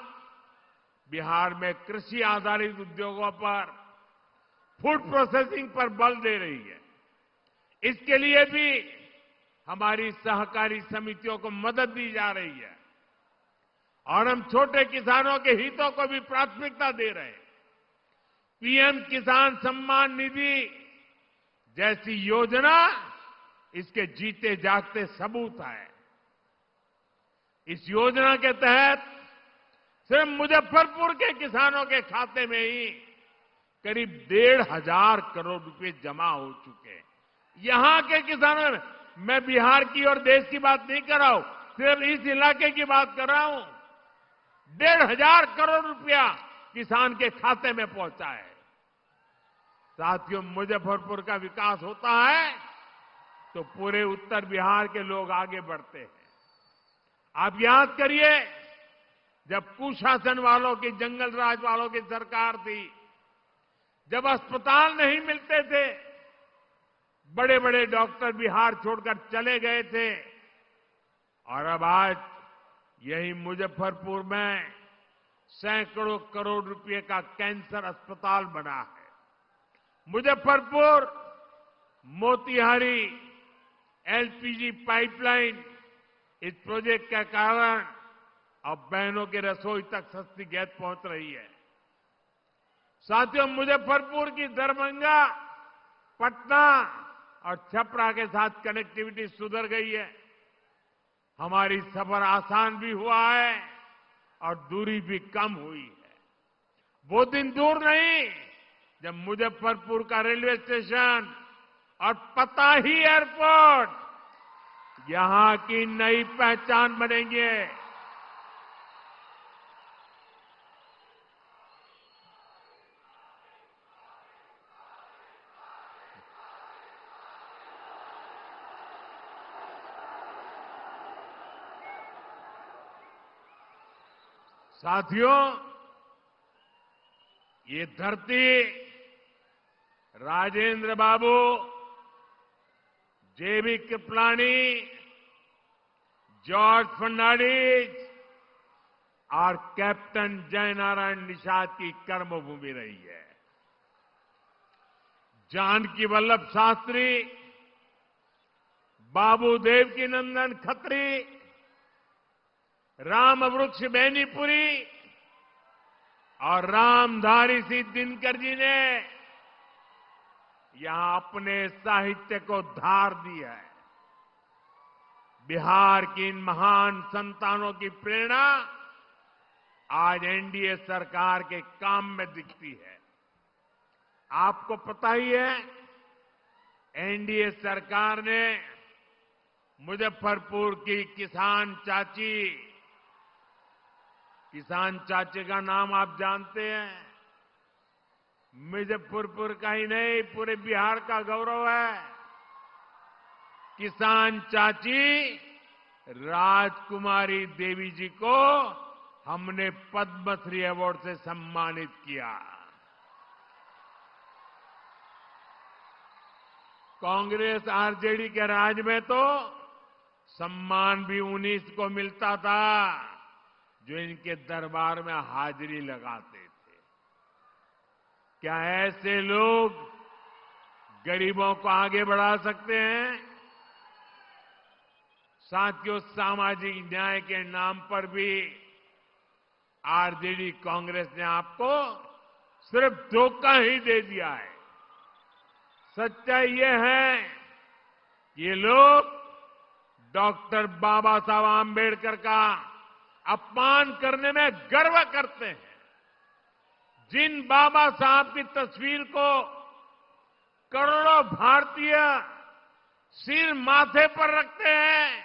[SPEAKER 4] बिहार में कृषि आधारित उद्योगों पर, फूड प्रोसेसिंग पर बल दे रही है। इसके लिए भी हमारी सहकारी समितियों को मदद दी जा रही है और हम छोटे किसानों के हितों को भी प्राथमिकता दे रहे हैं। पीएम किसान सम्मान निधि जैसी योजना इसके जीते जागते सबूत है। इस योजना के तहत सिर्फ मुजफ्फरपुर के किसानों के खाते में ही करीब 1,500 करोड़ रुपए जमा हो चुके हैं। यहां के किसानों में, मैं बिहार की और देश की बात नहीं कर रहा हूं, सिर्फ इस इलाके की बात कर रहा हूं, 1,500 करोड़ रुपया किसान के खाते में पहुंचा है। साथियों, मुजफ्फरपुर का विकास होता है तो पूरे उत्तर बिहार के लोग आगे बढ़ते हैं। आप याद करिए, जब कुशासन वालों की, जंगल राज वालों की सरकार थी, जब अस्पताल नहीं मिलते थे, बड़े बड़े डॉक्टर बिहार छोड़कर चले गए थे, और अब आज यही मुजफ्फरपुर में सैकड़ों करोड़ रुपए का कैंसर अस्पताल बना है। मुजफ्फरपुर मोतिहारी एलपीजी पाइपलाइन, इस प्रोजेक्ट के कारण अब बहनों की रसोई तक सस्ती गैस पहुंच रही है। साथियों, मुजफ्फरपुर की दरभंगा, पटना और छपरा के साथ कनेक्टिविटी सुधर गई है। हमारी सफर आसान भी हुआ है और दूरी भी कम हुई है। वो दिन दूर नहीं जब मुजफ्फरपुर का रेलवे स्टेशन और पताही एयरपोर्ट यहां की नई पहचान बनेंगे। साथियों, ये धरती राजेंद्र बाबू, जेबी कृपलानी, जॉर्ज फर्नांडिस और कैप्टन जयनारायण निषाद की कर्मभूमि रही है। जानकी वल्लभ शास्त्री, बाबू देवकी नंदन खत्री, राम वृक्ष बेनीपुरी और रामधारी सिंह दिनकर जी ने यहां अपने साहित्य को धार दी है। बिहार की इन महान संतानों की प्रेरणा आज एनडीए सरकार के काम में दिखती है। आपको पता ही है, एनडीए सरकार ने मुजफ्फरपुर की किसान चाची का नाम आप जानते हैं। मुजफ्फरपुर का ही नहीं, पूरे बिहार का गौरव है। किसान चाची राजकुमारी देवी जी को हमने पद्मश्री अवार्ड से सम्मानित किया। कांग्रेस आरजेडी के राज में तो सम्मान भी उन्हीं को मिलता था जो इनके दरबार में हाजिरी लगाते थे। क्या ऐसे लोग गरीबों को आगे बढ़ा सकते हैं? साथियों, सामाजिक न्याय के नाम पर भी आरजेडी कांग्रेस ने आपको सिर्फ धोखा ही दे दिया है। सच्चाई ये है, ये लोग डॉक्टर बाबा साहब आंबेडकर का अपमान करने में गर्व करते हैं। जिन बाबा साहब की तस्वीर को करोड़ों भारतीय सिर माथे पर रखते हैं,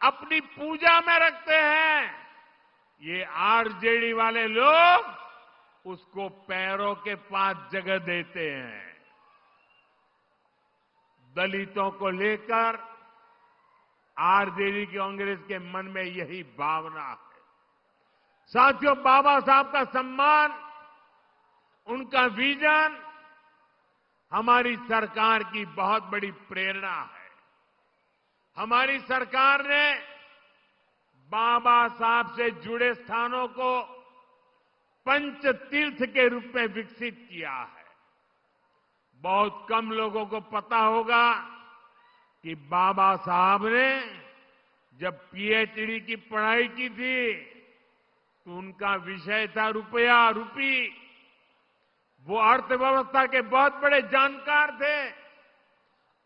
[SPEAKER 4] अपनी पूजा में रखते हैं, ये आरजेडी वाले लोग उसको पैरों के पास जगह देते हैं। दलितों को लेकर आरजेडी कांग्रेस के मन में यही भावना है। साथियों, बाबा साहब का सम्मान, उनका विजन हमारी सरकार की बहुत बड़ी प्रेरणा है। हमारी सरकार ने बाबा साहब से जुड़े स्थानों को पंच तीर्थ के रूप में विकसित किया है। बहुत कम लोगों को पता होगा कि बाबा साहब ने जब पीएचडी की पढ़ाई की थी तो उनका विषय था रुपया, रूपी। वो अर्थव्यवस्था के बहुत बड़े जानकार थे।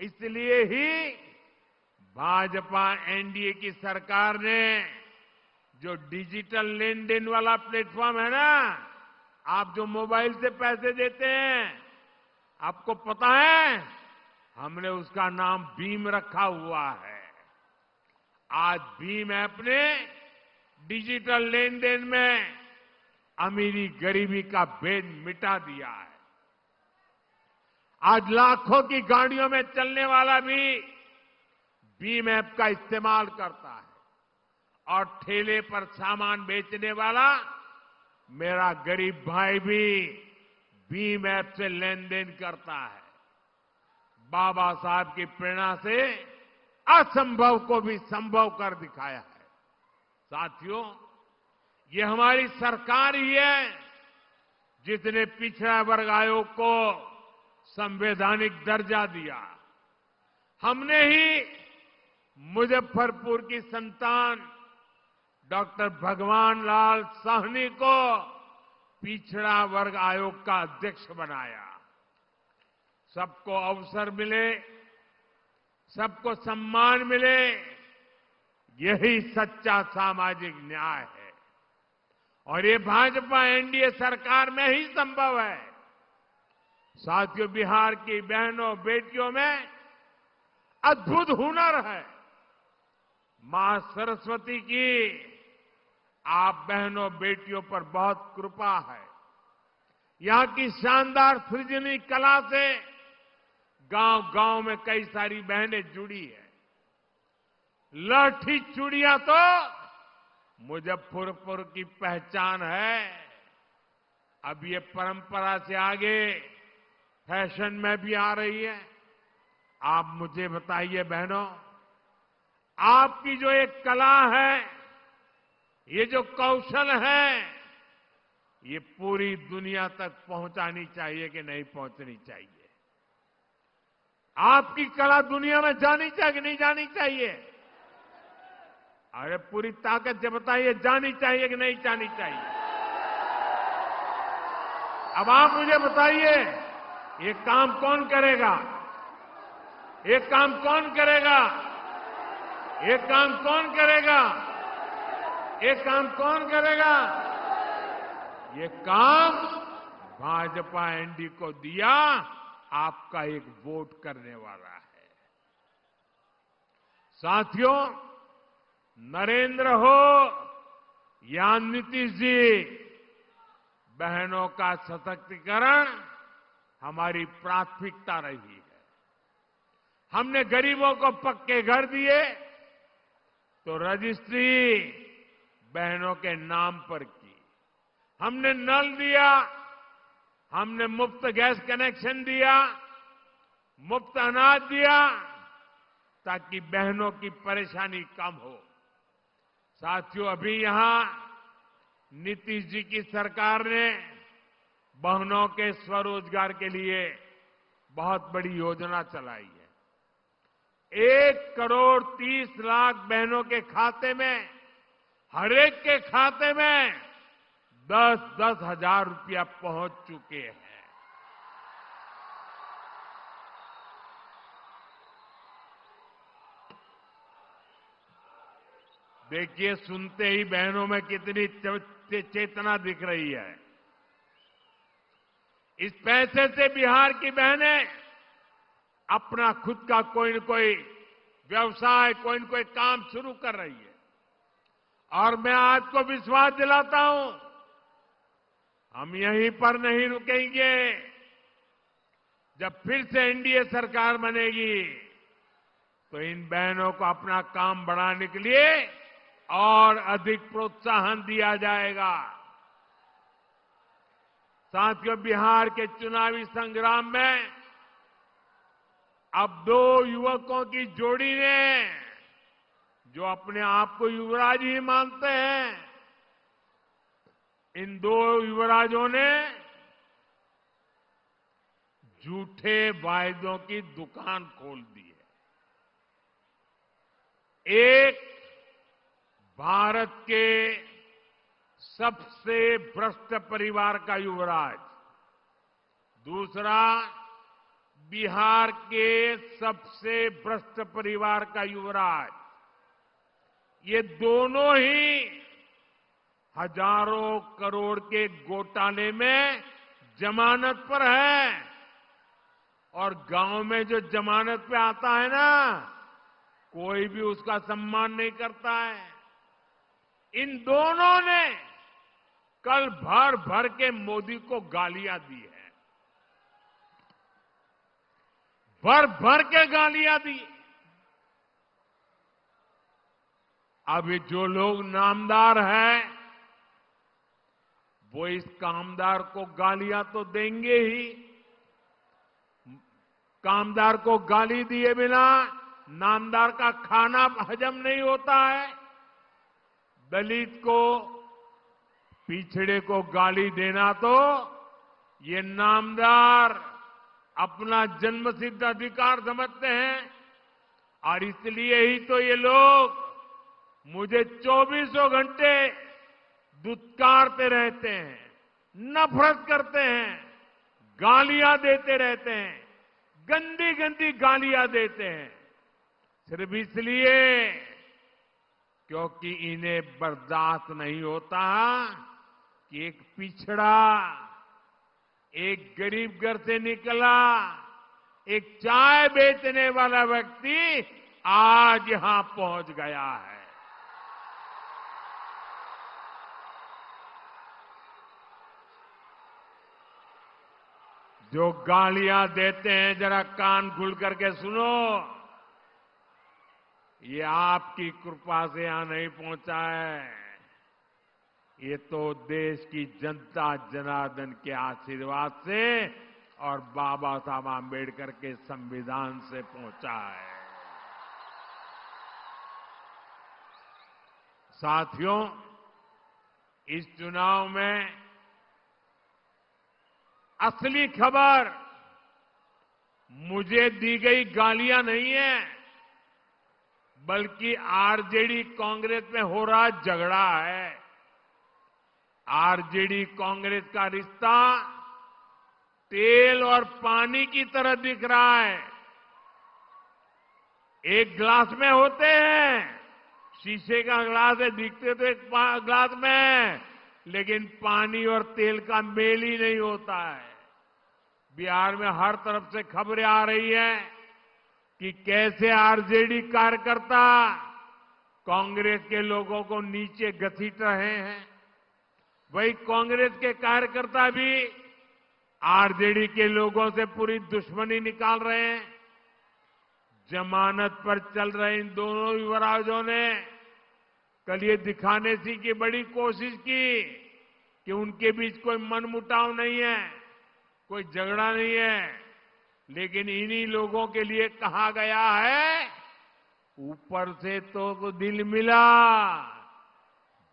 [SPEAKER 4] इसलिए ही भाजपा एनडीए की सरकार ने जो डिजिटल लेन देन वाला प्लेटफॉर्म है ना, आप जो मोबाइल से पैसे देते हैं, आपको पता है, हमने उसका नाम भीम रखा हुआ है। आज भीम ऐप ने डिजिटल लेन देन में अमीरी गरीबी का भेद मिटा दिया है। आज लाखों की गाड़ियों में चलने वाला भी भीम ऐप का इस्तेमाल करता है और ठेले पर सामान बेचने वाला मेरा गरीब भाई भी भीम ऐप से लेन देन करता है। बाबा साहब की प्रेरणा से असंभव को भी संभव कर दिखाया है। साथियों, ये हमारी सरकार ही है जिसने पिछड़ा वर्ग आयोग को संवैधानिक दर्जा दिया। हमने ही मुजफ्फरपुर की संतान डॉक्टर भगवान लाल साहनी को पिछड़ा वर्ग आयोग का अध्यक्ष बनाया। सबको अवसर मिले, सबको सम्मान मिले, यही सच्चा सामाजिक न्याय है और ये भाजपा एनडीए सरकार में ही संभव है। साथियों, बिहार की बहनों बेटियों में अद्भुत हुनर है। मां सरस्वती की आप बहनों बेटियों पर बहुत कृपा है। यहां की शानदार सृजनी कला से गांव गांव में कई सारी बहनें जुड़ी है। लाठी चूड़ियां तो मुजफ्फरपुर की पहचान है। अब ये परंपरा से आगे फैशन में भी आ रही है। आप मुझे बताइए बहनों, आपकी जो एक कला है, ये जो कौशल है, ये पूरी दुनिया तक पहुंचानी चाहिए कि नहीं पहुंचनी चाहिए? आपकी कला दुनिया में जानी चाहिए कि नहीं जानी चाहिए? अरे पूरी ताकत से बताइए, जानी चाहिए कि नहीं जानी चाहिए? अब आप मुझे बताइए, ये काम कौन करेगा? ये काम कौन करेगा? ये काम कौन करेगा? ये काम कौन करेगा? ये काम भाजपा एनडीए को दिया, आपका एक वोट करने वाला है। साथियों, नरेंद्र हो या नीतीश जी, बहनों का सशक्तिकरण हमारी प्राथमिकता रही है। हमने गरीबों को पक्के घर दिए तो रजिस्ट्री बहनों के नाम पर की। हमने नल दिया, हमने मुफ्त गैस कनेक्शन दिया, मुफ्त अनाज दिया, ताकि बहनों की परेशानी कम हो। साथियों, अभी यहां नीतीश जी की सरकार ने बहनों के स्वरोजगार के लिए बहुत बड़ी योजना चलाई है। 1,30,00,000 बहनों के खाते में, हर एक के खाते में 10-10 हजार रुपया पहुंच चुके हैं। देखिए, सुनते ही बहनों में कितनी चेतना दिख रही है। इस पैसे से बिहार की बहनें अपना खुद का कोई न कोई व्यवसाय, कोई न कोई काम शुरू कर रही है। और मैं आपको विश्वास दिलाता हूं, हम यहीं पर नहीं रुकेंगे। जब फिर से एनडीए सरकार बनेगी तो इन बहनों को अपना काम बढ़ाने के लिए और अधिक प्रोत्साहन दिया जाएगा। साथियों, बिहार के चुनावी संग्राम में अब 2 युवकों की जोड़ी ने, जो अपने आप को युवराज ही मानते हैं, इन 2 युवराजों ने झूठे वायदों की दुकान खोल दी है। एक भारत के सबसे भ्रष्ट परिवार का युवराज, दूसरा बिहार के सबसे भ्रष्ट परिवार का युवराज। ये दोनों ही हजारों करोड़ के घोटाले में जमानत पर है। और गांव में जो जमानत पे आता है ना, कोई भी उसका सम्मान नहीं करता है। इन दोनों ने कल भर भर के मोदी को गालियां दी है, भर भर के गालियां दी। अभी जो लोग नामदार हैं वो इस कामदार को गालियां तो देंगे ही। कामदार को गाली दिए बिना नामदार का खाना हजम नहीं होता है। दलित को, पिछड़े को गाली देना तो ये नामदार अपना जन्मसिद्ध अधिकार समझते हैं। और इसलिए ही तो ये लोग मुझे 24 घंटे दुत्कारते रहते हैं, नफरत करते हैं, गालियां देते रहते हैं, गंदी गंदी गालियां देते हैं, सिर्फ इसलिए क्योंकि इन्हें बर्दाश्त नहीं होता कि एक पिछड़ा, एक गरीब घर से निकला, एक चाय बेचने वाला व्यक्ति आज यहां पहुंच गया है। जो गालियां देते हैं जरा कान खुल करके सुनो। ये आपकी कृपा से यहां नहीं पहुंचा है, ये तो देश की जनता जनार्दन के आशीर्वाद से और बाबा साहब आंबेडकर के संविधान से पहुंचा है। साथियों, इस चुनाव में असली खबर मुझे दी गई गालियां नहीं है, बल्कि आरजेडी कांग्रेस में हो रहा झगड़ा है। आरजेडी कांग्रेस का रिश्ता तेल और पानी की तरह दिख रहा है। एक गिलास में होते हैं, शीशे का गिलास है, दिखते तो एक गिलास में, लेकिन पानी और तेल का मेल ही नहीं होता है। बिहार में हर तरफ से खबरें आ रही है कि कैसे आरजेडी कार्यकर्ता कांग्रेस के लोगों को नीचे घसीट रहे हैं। वही कांग्रेस के कार्यकर्ता भी आरजेडी के लोगों से पूरी दुश्मनी निकाल रहे हैं। जमानत पर चल रहे इन दोनों युवराजों ने कल ये दिखाने की बड़ी कोशिश की कि उनके बीच कोई मनमुटाव नहीं है, कोई झगड़ा नहीं है, लेकिन इन्हीं लोगों के लिए कहा गया है, ऊपर से तो दिल मिला,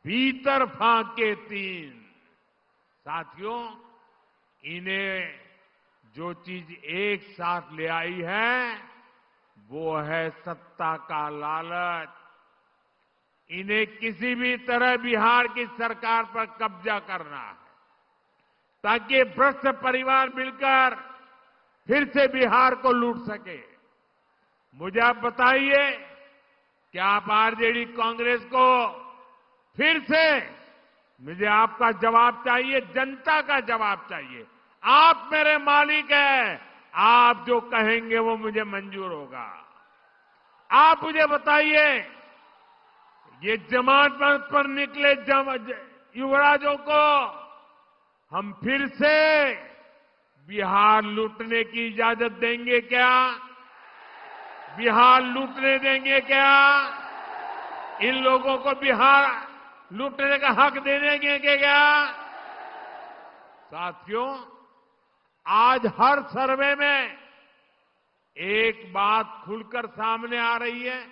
[SPEAKER 4] भीतर फाके तीन। साथियों, इन्हें जो चीज एक साथ ले आई है वो है सत्ता का लालच। इन्हें किसी भी तरह बिहार की सरकार पर कब्जा करना है ताकि भ्रष्ट परिवार मिलकर फिर से बिहार को लूट सके। मुझे आप बताइए कि आप आरजेडी कांग्रेस को फिर से, मुझे आपका जवाब चाहिए, जनता का जवाब चाहिए। आप मेरे मालिक हैं, आप जो कहेंगे वो मुझे मंजूर होगा। आप मुझे बताइए, ये जमानत पर निकले युवराजों को हम फिर से बिहार लूटने की इजाजत देंगे क्या? बिहार लूटने देंगे क्या? इन लोगों को बिहार लूटने का हक दे देंगे क्या? साथियों, आज हर सर्वे में एक बात खुलकर सामने आ रही है।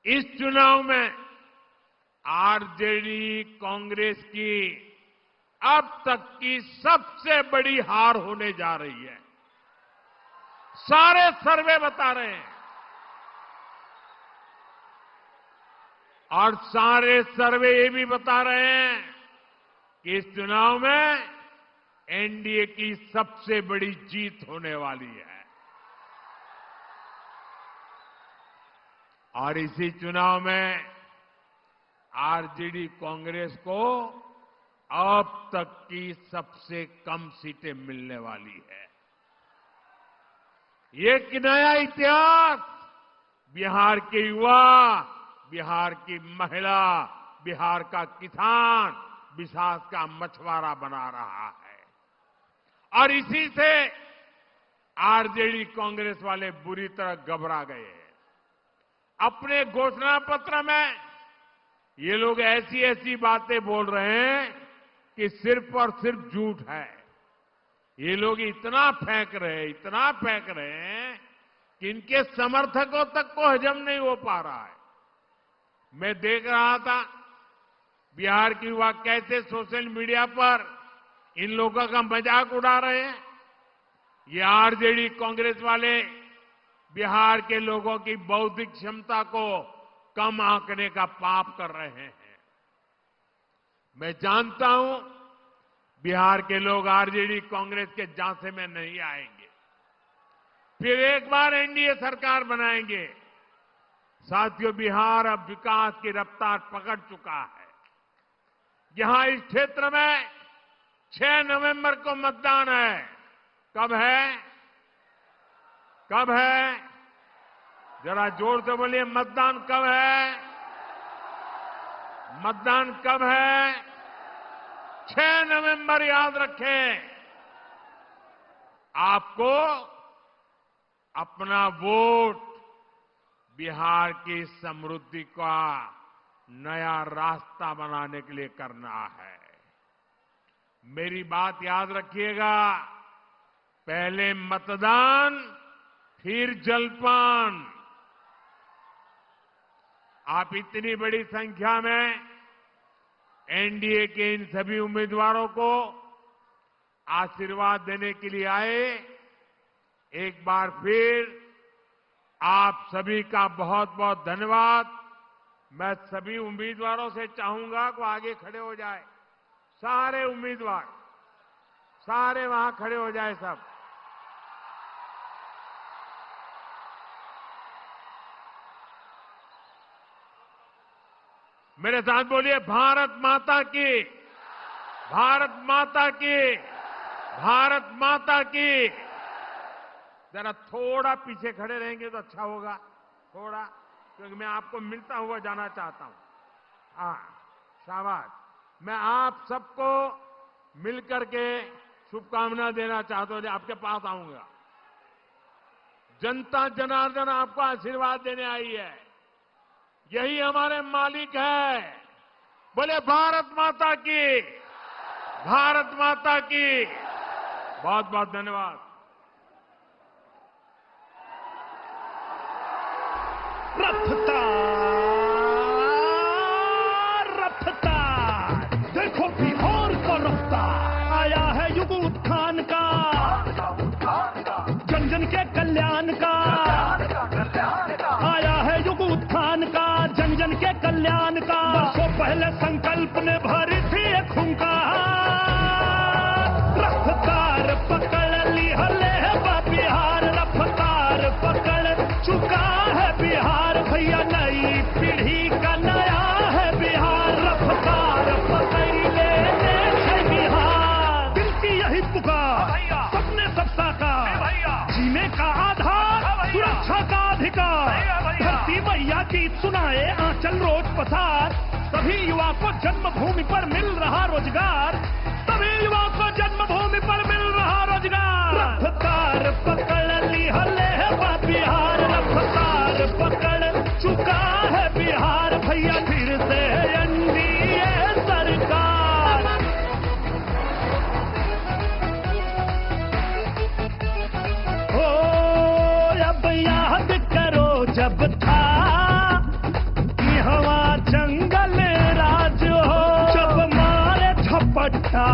[SPEAKER 4] इस चुनाव में आरजेडी कांग्रेस की अब तक की सबसे बड़ी हार होने जा रही है। सारे सर्वे बता रहे हैं और सारे सर्वे ये भी बता रहे हैं कि इस चुनाव में एनडीए की सबसे बड़ी जीत होने वाली है। और इसी चुनाव में आरजेडी कांग्रेस को अब तक की सबसे कम सीटें मिलने वाली है। ये एक नया इतिहास बिहार के युवा, बिहार की महिला, बिहार का किसान विकास का मछुआरा बना रहा है। और इसी से आरजेडी कांग्रेस वाले बुरी तरह घबरा गए हैं। अपने घोषणा पत्र में ये लोग ऐसी ऐसी बातें बोल रहे हैं कि सिर्फ और सिर्फ झूठ है। ये लोग इतना फेंक रहे हैं कि इनके समर्थकों तक को हजम नहीं हो पा रहा है। मैं देख रहा था बिहार के युवा कैसे सोशल मीडिया पर इन लोगों का मजाक उड़ा रहे हैं। ये आरजेडी कांग्रेस वाले बिहार के लोगों की बौद्धिक क्षमता को कम आंकने का पाप कर रहे हैं। मैं जानता हूं बिहार के लोग आरजेडी कांग्रेस के झांसे में नहीं आएंगे, फिर एक बार एनडीए सरकार बनाएंगे। साथियों, बिहार अब विकास की रफ्तार पकड़ चुका है। यहां इस क्षेत्र में 6 नवंबर को मतदान है। कब है? कब है? जरा जोर से बोलिए, मतदान कब है? मतदान कब है? 6 नवंबर याद रखें। आपको अपना वोट बिहार की समृद्धि का नया रास्ता बनाने के लिए करना है। मेरी बात याद रखिएगा, पहले मतदान फिर जलपान। आप इतनी बड़ी संख्या में एनडीए के इन सभी उम्मीदवारों को आशीर्वाद देने के लिए आए। एक बार फिर आप सभी का बहुत बहुत धन्यवाद। मैं सभी उम्मीदवारों से चाहूंगा कि आगे खड़े हो जाए। सारे उम्मीदवार, सारे वहां खड़े हो जाए सब। मेरे साथ बोलिए, भारत माता की, भारत माता की, भारत माता की। जरा थोड़ा पीछे खड़े रहेंगे तो अच्छा होगा, थोड़ा, क्योंकि मैं आपको मिलता हुआ जाना चाहता हूं। हाँ, शाबाश। मैं आप सबको मिलकर के शुभकामना देना चाहता हूं। आपके पास आऊंगा। जनता जनार्दन आपको आशीर्वाद देने आई है। यही हमारे मालिक है। बोले भारत माता की, भारत माता की। बहुत बहुत धन्यवाद।
[SPEAKER 1] रफ्तार, रफ्तार, देखो बिहार का रफ्तार। आया है युग उत्थान का, जन जन के कल्याण का। आया है युग उत्थान का, जन जन के कल्याण का। वर्षों पहले संकल्प ने भरी थी एक हुंकार। रफ्तार पकड़ ली हले बिहार, रफ्तार पकड़ चुका है बिहार। भैया नई पीढ़ी का नया है बिहार। रफ्तार पकड़ लेने से बिहार। दिल की यही पुकार, सपने सब साकार। जीने का आधार, सुरक्षा का अधिकार। धरती मैया गीत सुनाए आंचल रोज पसार। सभी युवा को जन्मभूमि पर मिल रहा रोजगार। सभी युवा को जन्मभूमि पर मिल रहा रोजगार। रफ्तार पकड़ ली हले बिहार। रफ्तार पकड़ चुका है बिहार। भैया फिर से एनडीए सरकार। ओ अब याद करो जब था कि हवा जंगल राज हो। जब मारे झपट्टा